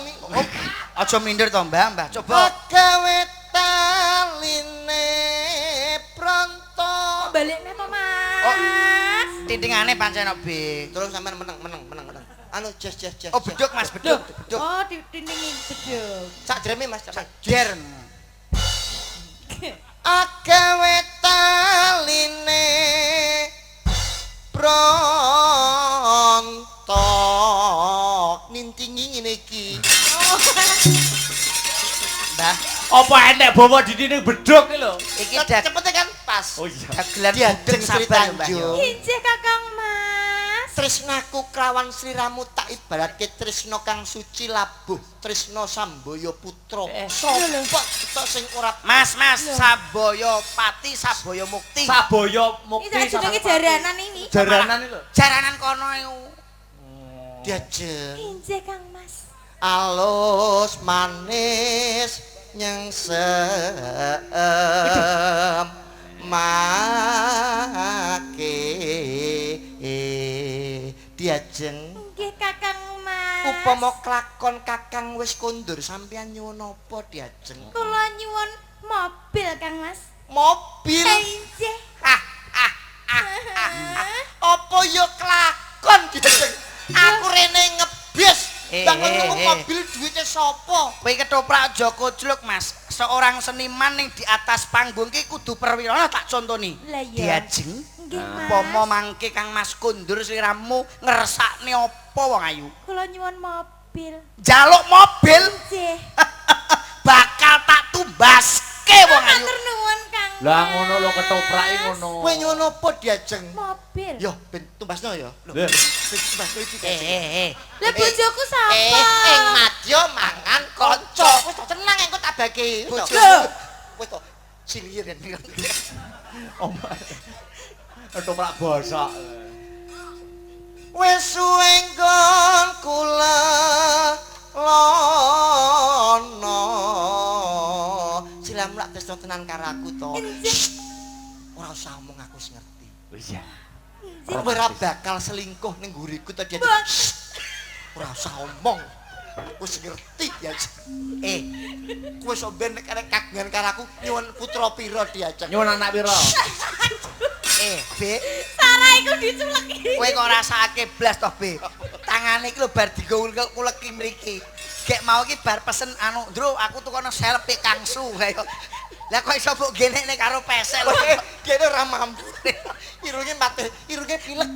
Aja minder to, Mbah. Coba Agawe taline pronto. Balikne to, Mas. tintingane pancen B. Terus sampean meneng. Anu jas. Oh, beduk Mas, beduk. Oh, ditindingi beduk. Sak dreme Mas, sak. Jer. Agawe taline pronto nintingi ngene iki. Mbah, Apa enek bawa didine beduk iki lho. iki dak Cepete kan pas. Oh iya. dagelan Dia budeng Sri sabar Mbah. Tanjung. yo. Injih Kakang Mas. Tresnaku krawan sliramu tak ibaratke tresna kang suci labuh tresna Sambaya putra. Sapa kita sing ora Mas, Saboyo Pati, Saboyo Mukti. Saboyo Ini mukti tak jenenge jaranan ini. Jaranan iki lho. Jaranan kono iku. diajeng. Injih Kang Mas. Alus manis nyengsem make diajeng. Nggih Kakang Mas. Upama klakon kakang wis kondur sampeyan nyuwun apa diajeng? Kula nyuwun mobil Kang Mas. Mobil. Injih. Apa ya klakon diajeng? Aku rene ngebis. Bangun tuku mobil duitnya sapa? Kowe ketoprak aja kocluk Mas. Seorang seniman ning di atas panggung ki kudu perwira tak contoni. Lah iya. Diajeng. Nggih Mas. Pomo mangke Kang Mas kundur sliramu ngersakne apa wong ayu? Kula nyuwun mobil. Jaluk mobil Injih. bakal tak tumbaske wong ayu. Matur nuwun Kang. Lah Mas. ngono lho ketoprak iki ngono. Kowe nyuwun apa diajeng? Mobil. Yo ben tumbasno ya. Lho, Lho. tumbasno iki. Lah bojoku sapa? ing madya mangan kanca. Wis to tenang engko tak bagi. Wis to. Lho. Wis to. Silir kan. Omah. Ketoprak bosok. Wis suwe nggon kula lono. Silam lak tresno tenan karo aku to. Ora usah omong aku wis ngerti. Iya. Kowe ora bakal selingkuh ning nguriku to dia. Ora usah omong. Wis ngerti ya. Kowe sok ben nek arek kagungan karo aku nyuwun putra pira diajeng. Nyuwun anak pira? B, Sarah iku diculeki. kowe kok rasake blas toh, B. Tangane iki lho bar diguleki mriki. Gek mau iki bar pesen anu, Ndro, aku tukono selfie kangsu kaya. Lah kok iso mbok genekne karo pesel. Kene ora mampu. Irunge mate, irunge pilek.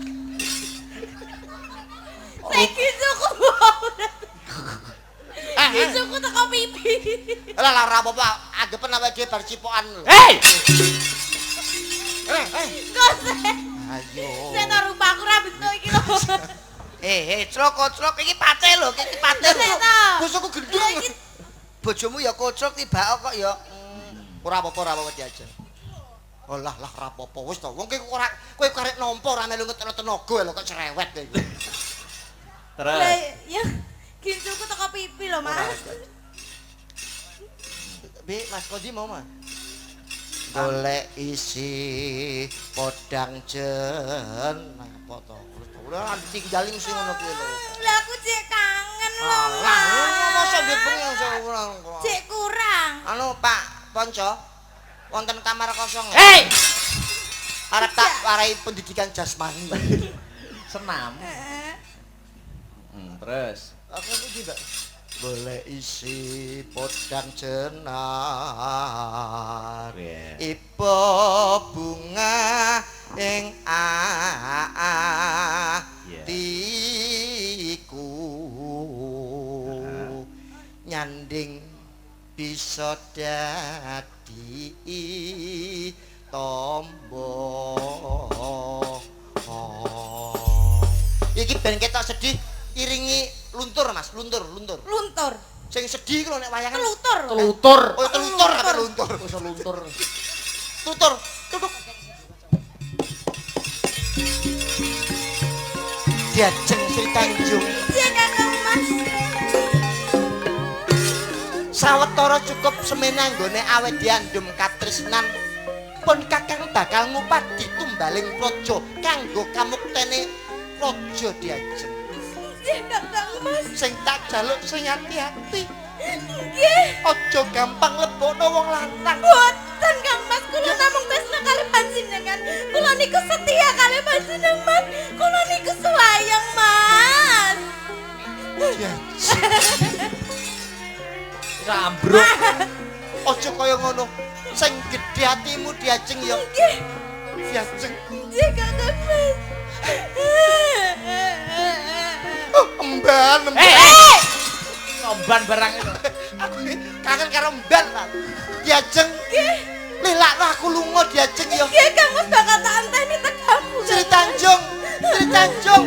Saiki suku. Suku teko pipi. Lah ora apa-apa, anggapen awake dhewe bar cipokan lho. Hei! Kose. Ayo. Saya tau rupaku rambutku iki lho. Clok iki pate lho, iki pate lho. Saya tau. Bosoku gendeng. Bojomu ya kocok tibak kok ya. Ora apa-apa diajeng. Oh lah ora apa-apa wis to. Wong kowe karek nampa ora melu ngeteno tenaga lho kok cerewet kowe. Terus. Lah ya ginculku teko pipi lho, Mas. Bi, Mas Kondi mau Mas? Golek isi podang jen apa to? Ora ditinggali mesti ngono kuwi lho. Lah aku cek kangen lho. Lah, mosok nggih pengen seorang kok. Cek kurang. Anu Pak Ponco, wonten kamar kosong. Hei! Arep tak warai pendidikan jasmani. Senam. Terus. Aku iki, Mbak. boleh isi podang jenar ipo bunga ing atiku nyanding bisa dadi tombo iki ben ketok sedih iringi luntur Mas luntur sing sedih lho nek wayangan Telutur. oh telutur apa luntur Wis luntur. tutur tutuk Diajeng Sri Tanjung Iya Kakang Mas. sawetara cukup semena nggone awet diandum katresnan pun Kakang bakal ngupadi tumbaling praja kanggo kamuktene praja Diajeng Iya Kakang Mas. sing tak jaluk sing ati-ati Nggih. aja gampang lebokno wong lanang Boten Kang Mas, kula namung tresna kalih panjenengan. Kula niku setia kalih panjenengan. Kula niku sayang, Mas. Rambruk. aja kaya ngono sing gedhe atimu Diajeng ya Nggih. Diajeng Nggih Kakang Mas. emban Somban barang itu. aku kangen karo emban Pak Diajeng lelakno aku lunga Diajeng ya Nggih Kang Mas bakal tak anteni tekamu. Sri Tanjung Sri Tanjung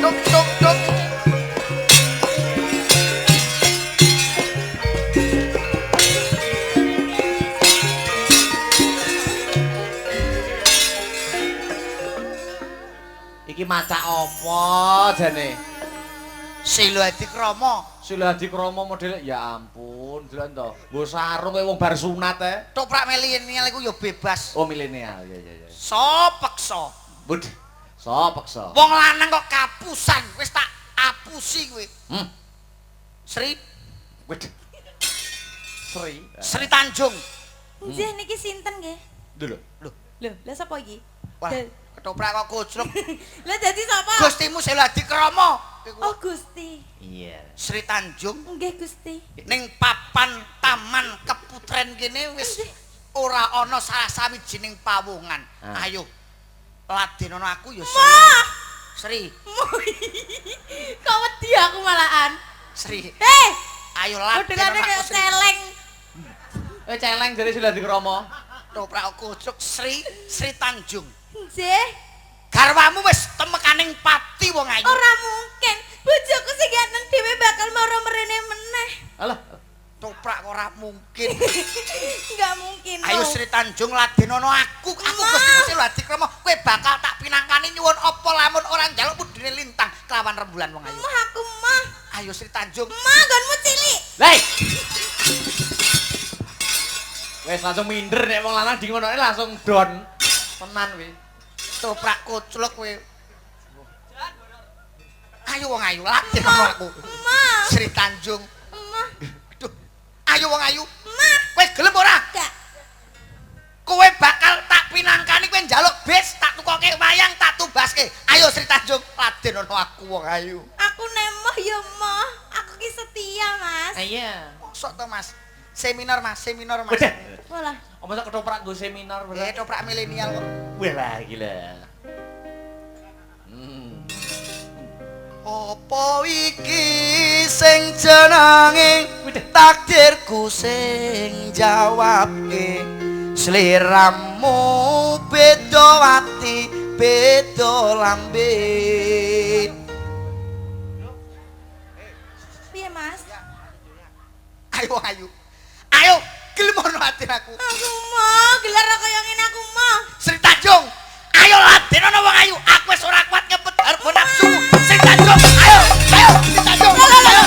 Tuk tuk tuk. Iki macak apa jane? Silo Adi Kromo. Siladi Kromo model ya ampun, delan to. Nggo sarung kowe wong bar sunat Toprak milenial iku ya bebas. Oh milenial, ya. So peksa. Bud. So peksa. Wong lanang kok kapusan, wis tak apusi kowe. Sri Wed. Sri. Sri Tanjung. Nggih niki sinten nggih? Lho. Lho, lha sapa iki? Wah, ketoprak kok koclok. Lah dadi sapa? Gustimu Silo Adi Kromo. Oh Gusti. Iya. Sri Tanjung Nggih Gusti. ning papan taman keputren kene wis ora ana salah sawijining pawongan. Ah. Ayo. Ladenono aku ya Sri. Sri. Kok wedi aku malahan. Sri. Hei, Ayo modhelane ladenono kayak aku Sri. celeng. Celeng dari Siladi Kromo. Toprak koclok Sri Tanjung. Nggih. Garwamu wis temekaning pati wong ayu. Ora mungkin. Bojoku sing ganteng dhewe bakal mara mrene meneh. Alah. Toprak ora mungkin. Enggak mungkin. Ayo no. Sri Tanjung ladenono aku Gusti Silo Adi Kromo. Kowe bakal tak pinangkani nyuwun apa lamun ora njaluk mudine lintang kelawan rembulan wong ayu. Mah aku mah. Ayo Sri Tanjung. Mah gonmu cilik. Hei. Wes langsung minder nek wong lanang di ngono langsung don. Tenan kuwi. Toprak koclok kowe. Ayo wong ayu ladenono aku. Mah. Sri Tanjung. Mah. Duh. Ayo wong ayu. Mah. Kowe gelem ora? Gak. Kowe bakal tak pinangkani kowe njaluk bis tak tukoke wayang tak tubaske. Ayo Sri Tanjung ladenono aku wong ayu. Aku nemoh ya mah. Aku ki setia, Mas. Iya. Mosok to Mas? Seminar Mas, seminar Mas. Udah. Walah. Apa sak ketoprak nggo seminar bener. Toprak milenial kok. Wah lah gila. Apa iki sing jenenge takdirku sing jawabke sliramu beda ati beda lambe. Piye, Mas? Ayo ayo. Ayo gelem ono ati aku. Aku mah gelar kaya ngene aku mah. Sri Tanjung. Ayo ladenono wong ayu. Aku wis ora kuat ngepet harga nafsu. Sri Tanjung. Ayo. Ayo Sri Tanjung. Ayo.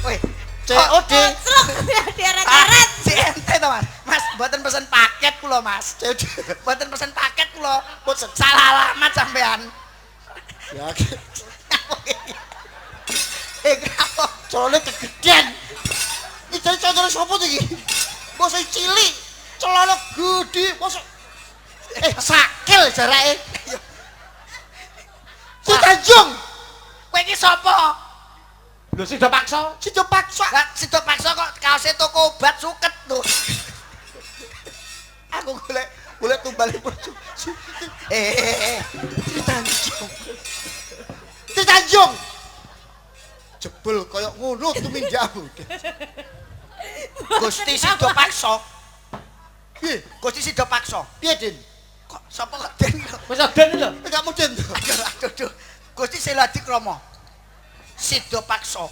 Woi, COD. Celok deret-deret. Si ente to Mas. Mas mboten pesen paket kula Mas. COD. Mboten pesen paket kula. Salah alamat sampean. Ya. Kenapa? Celana kegedean. Iki jare contohnya sapa to iki? Bosok cilik, celana gede, bosok sakil jarake. Si Tanjung, Kowe iki sapa? Lho sida paksa. sido paksa. Lah sida paksa kok kaose toko obat suket lho. Aku golek tumbale bojo. Si Tanjung. Si Tanjung. Jebul kaya ngono tumindakmu. Gusti sida paksa. Piye? Gusti sida paksa. Piye, Den? Kok sapa kok den? Wis aden lho. Enggak muden to. Aduh. Gusti Seladi Krama. Sida paksa.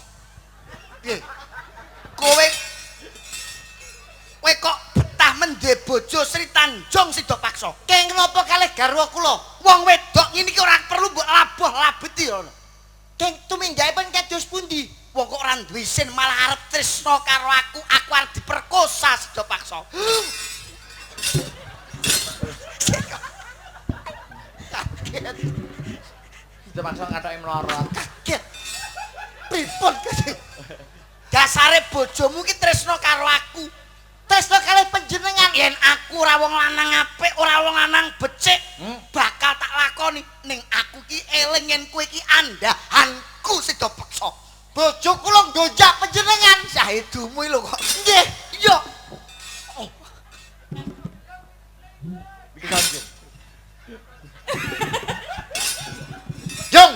Piye? Kowe kok betah mendhe bojo Sri Tanjung sida paksa. Keng napa kalih garwa kula? Wong wedok ngene iki ora perlu mbok labuh labeti ngono. Keng tumindakipun kados pundi? Wong kok ora duwe isin malah arep tresna karo aku arep diperkosa sida paksa. Sida paksa kathoke mlorot. Kaget. Pripun kaget? Dasare bojomu ki tresna karo aku. Tresna kalih panjenengan. Yen aku ora wong lanang apik, ora wong lanang becik, bakal tak lakoni ning aku ki eling yen kowe ki andahanku sida paksa. Bojo kula ndonjak panjenengan. Sahidumu lho kok. Nggih. Iya. Iki Tanjung. Jung.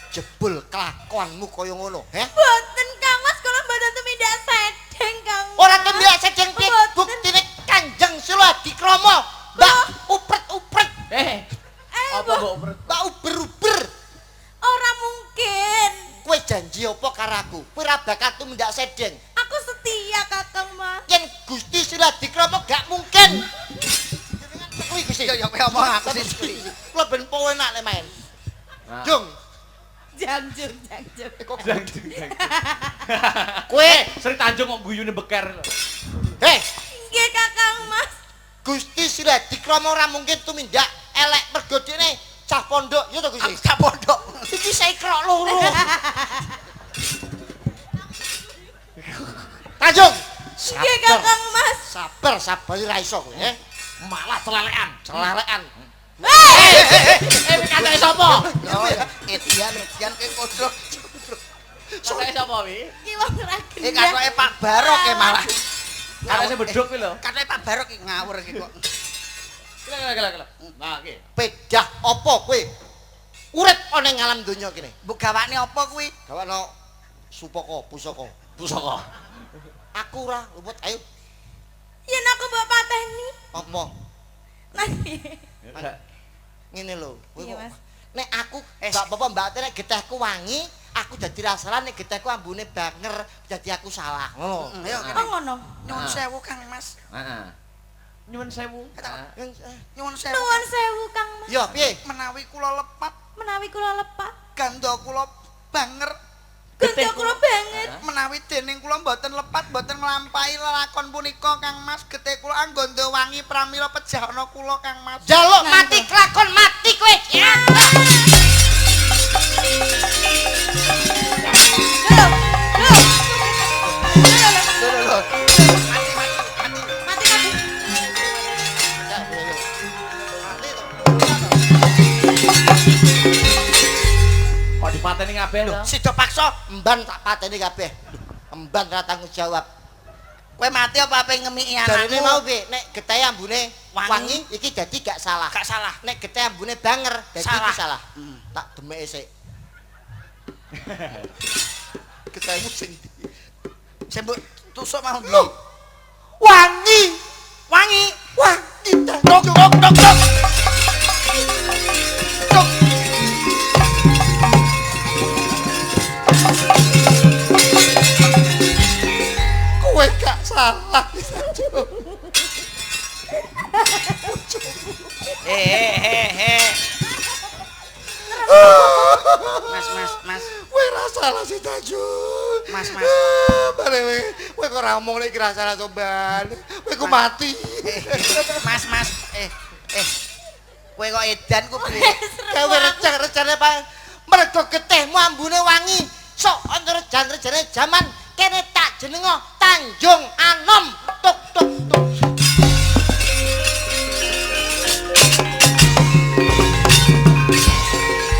Jebul kelakuanmu kaya ngono, he? Boten Kang Mas, kula mboten tumindak sedeng Kang. Ora tumindak sedeng piye buktine Kanjeng Seladi Krama. Mbak upret-upret, Apa mbok upret? mbak uber-uber. Ora mungkin. Kowe janji apa karo aku? Kowe ora bakal tumindak sedeng. Aku setia Kakang Mas. Yen Gusti Seladi Krama gak mungkin. Jenengan kuwi Gusti. Ya kowe omong aku sih. Kula ben penak nek main. Nah. Jung, Jangjung. kok Kowe Sri Tanjung kok guyune beker lho. heh, Nggih Kakang Mas. Gusti Seladi Krama ora mungkin tumindak elek mergo dene cah pondok, ya to Gusti? Sak pondok. Iki saya krok loro. Tanjung, Nggih Kakang Mas. sabar ora iso kowe, Malah celelekan. celelekan. Kathoke sapa? Oh, Edian ke kodok. Kathoke sapa wi? Ki wong ora gendeng. Katoke Pak Barok malah. Kathoke sing bedhuk kuwi lho. Katoke Pak Barok ngawur iki kok. Kela. Nah, iki. Pedah apa kowe? Urip ana ing alam donya kene. Mbok gawane apa kuwi? Gawakno supaka, pusaka. Pusaka. Aku ora lumut, ayo. Yen aku mbok pateni. Apa? Nanti. Ngene lho. Kowe Iya, kok- Mas. Nek aku Mbak Bapak Mbak Ate nek getehku wangi, aku dadi ra salah nek getehku ambune banger, dadi aku salah. Ngono. Ayo Oh ngono. nyuwun sewu Kang Mas. Heeh. Nyuwun sewu. Nyuwun sewu. Nuwun sewu Kang Mas. Yo, piye? Menawi kula lepat, Menawi kula lepat, ganda kula banger. ganda kula banget. Menawi dening kula mboten lepat, mboten nglampahi lelakon punika Kang Mas, getih kula anggondo wangi pramila pejahana kula Kang Mas. Jaluk mati kelakon mati kowe. Ya. Lho. Mati kabeh. Kok dipateni kabeh lho. Sida paksa, Emban tak pateni kabeh. Emban ra tanggung jawab. kowe mati apa ape ngemiki Jarine anakmu? mau piye? Nek getih ambune Wangi. wangi iki dadi gak salah. Gak salah. Nek getih ambune banger dadi Salah. iki salah. Tak demeke sik. Getihmu sing ndi? Sing mbok tusuk mau lho. Wangi. Wangi. Wangi Tok Tanjung. tok tok tok. Tok. Kowe gak salah Tanjung. Mas. Kowe ra salah sih Tanjung. Mas. Bare kowe kok ora ngomong nek ra salah to, Ban. Kowe ku mati. Mas. Kowe kok edan ku piye? Gawe receh-recehne Pak. Mergo getihmu ambune wangi. Sok ana rejan-rejane jaman kene tak jenengo Tanjung Anom. Tuk tuk tuk.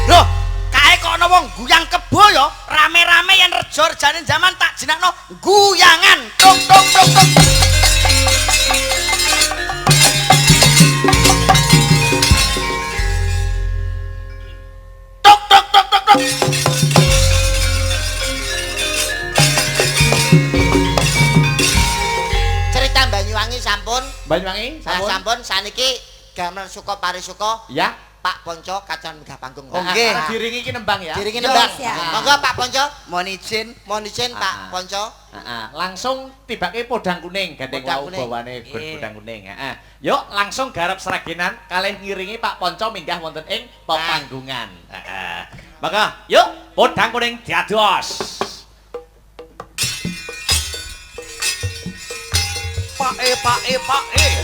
Loh, kae kok ana wong guyang kebo ya, rame-rame yen rejo rejane jaman tak jenakno guyangan. Tuk tuk tuk tuk. Tuk tuk tuk tuk tuk. Cerita Banyuwangi sampun. Banyuwangi sampun. Sampun saniki gamer suka parisuka Ya. Pak Ponco kacan megah panggung. Oh, nggih. Diringi iki nembang ya. Diringi nembang. Yes, ya. Monggo Pak Ponco, Mohon izin. mohon izin Pak Ponco. Heeh, langsung tibake podang kuning gandeng Podang wau kuning. bawane Nggih. podang kuning. Heeh. Yuk langsung garap seragenan kalih ngiringi Pak Ponco minggah wonten ing pepanggungan. Heeh. Maka yuk podang kuning diados. Pake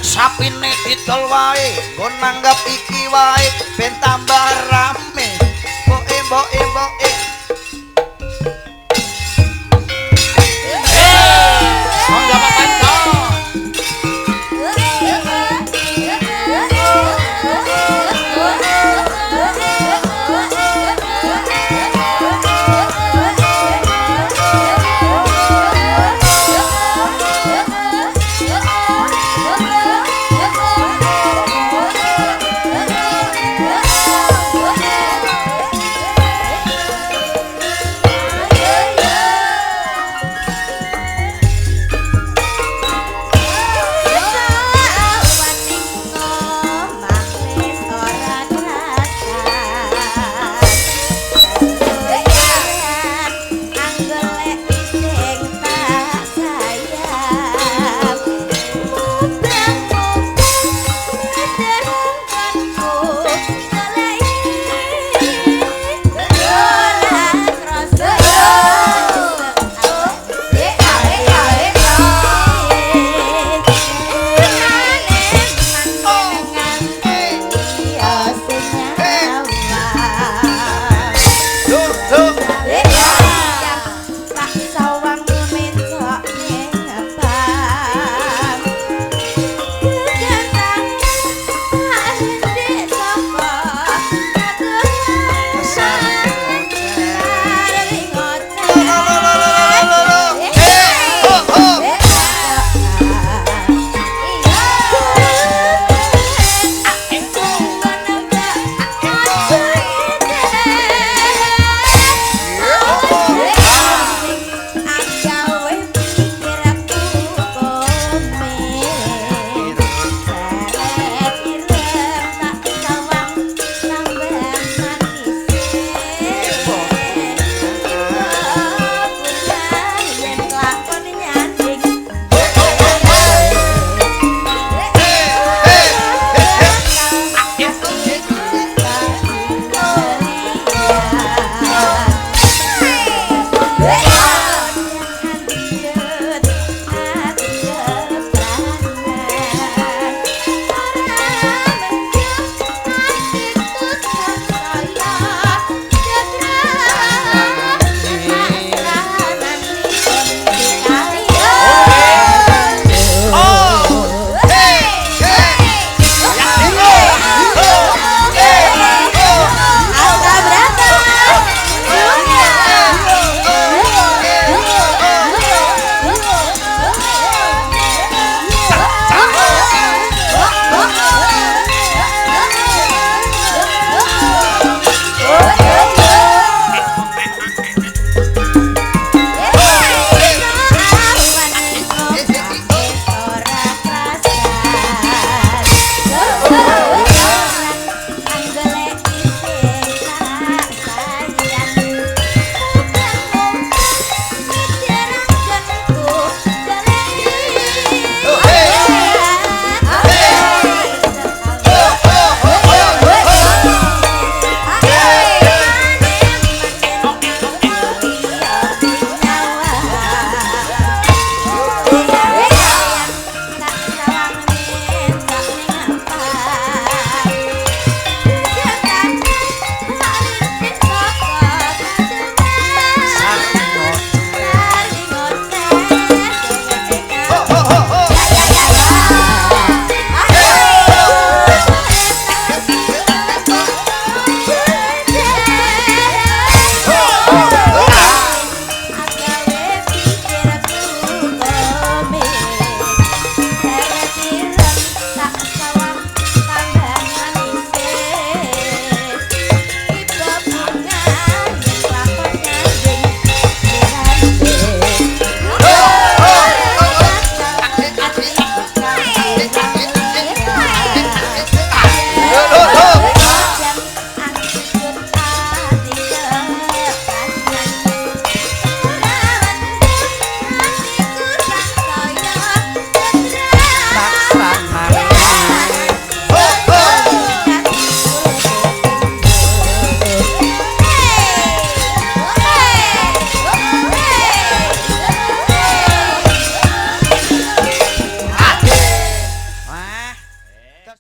sapine didol wae nggon nanggap iki wae ben tambah rame. Boke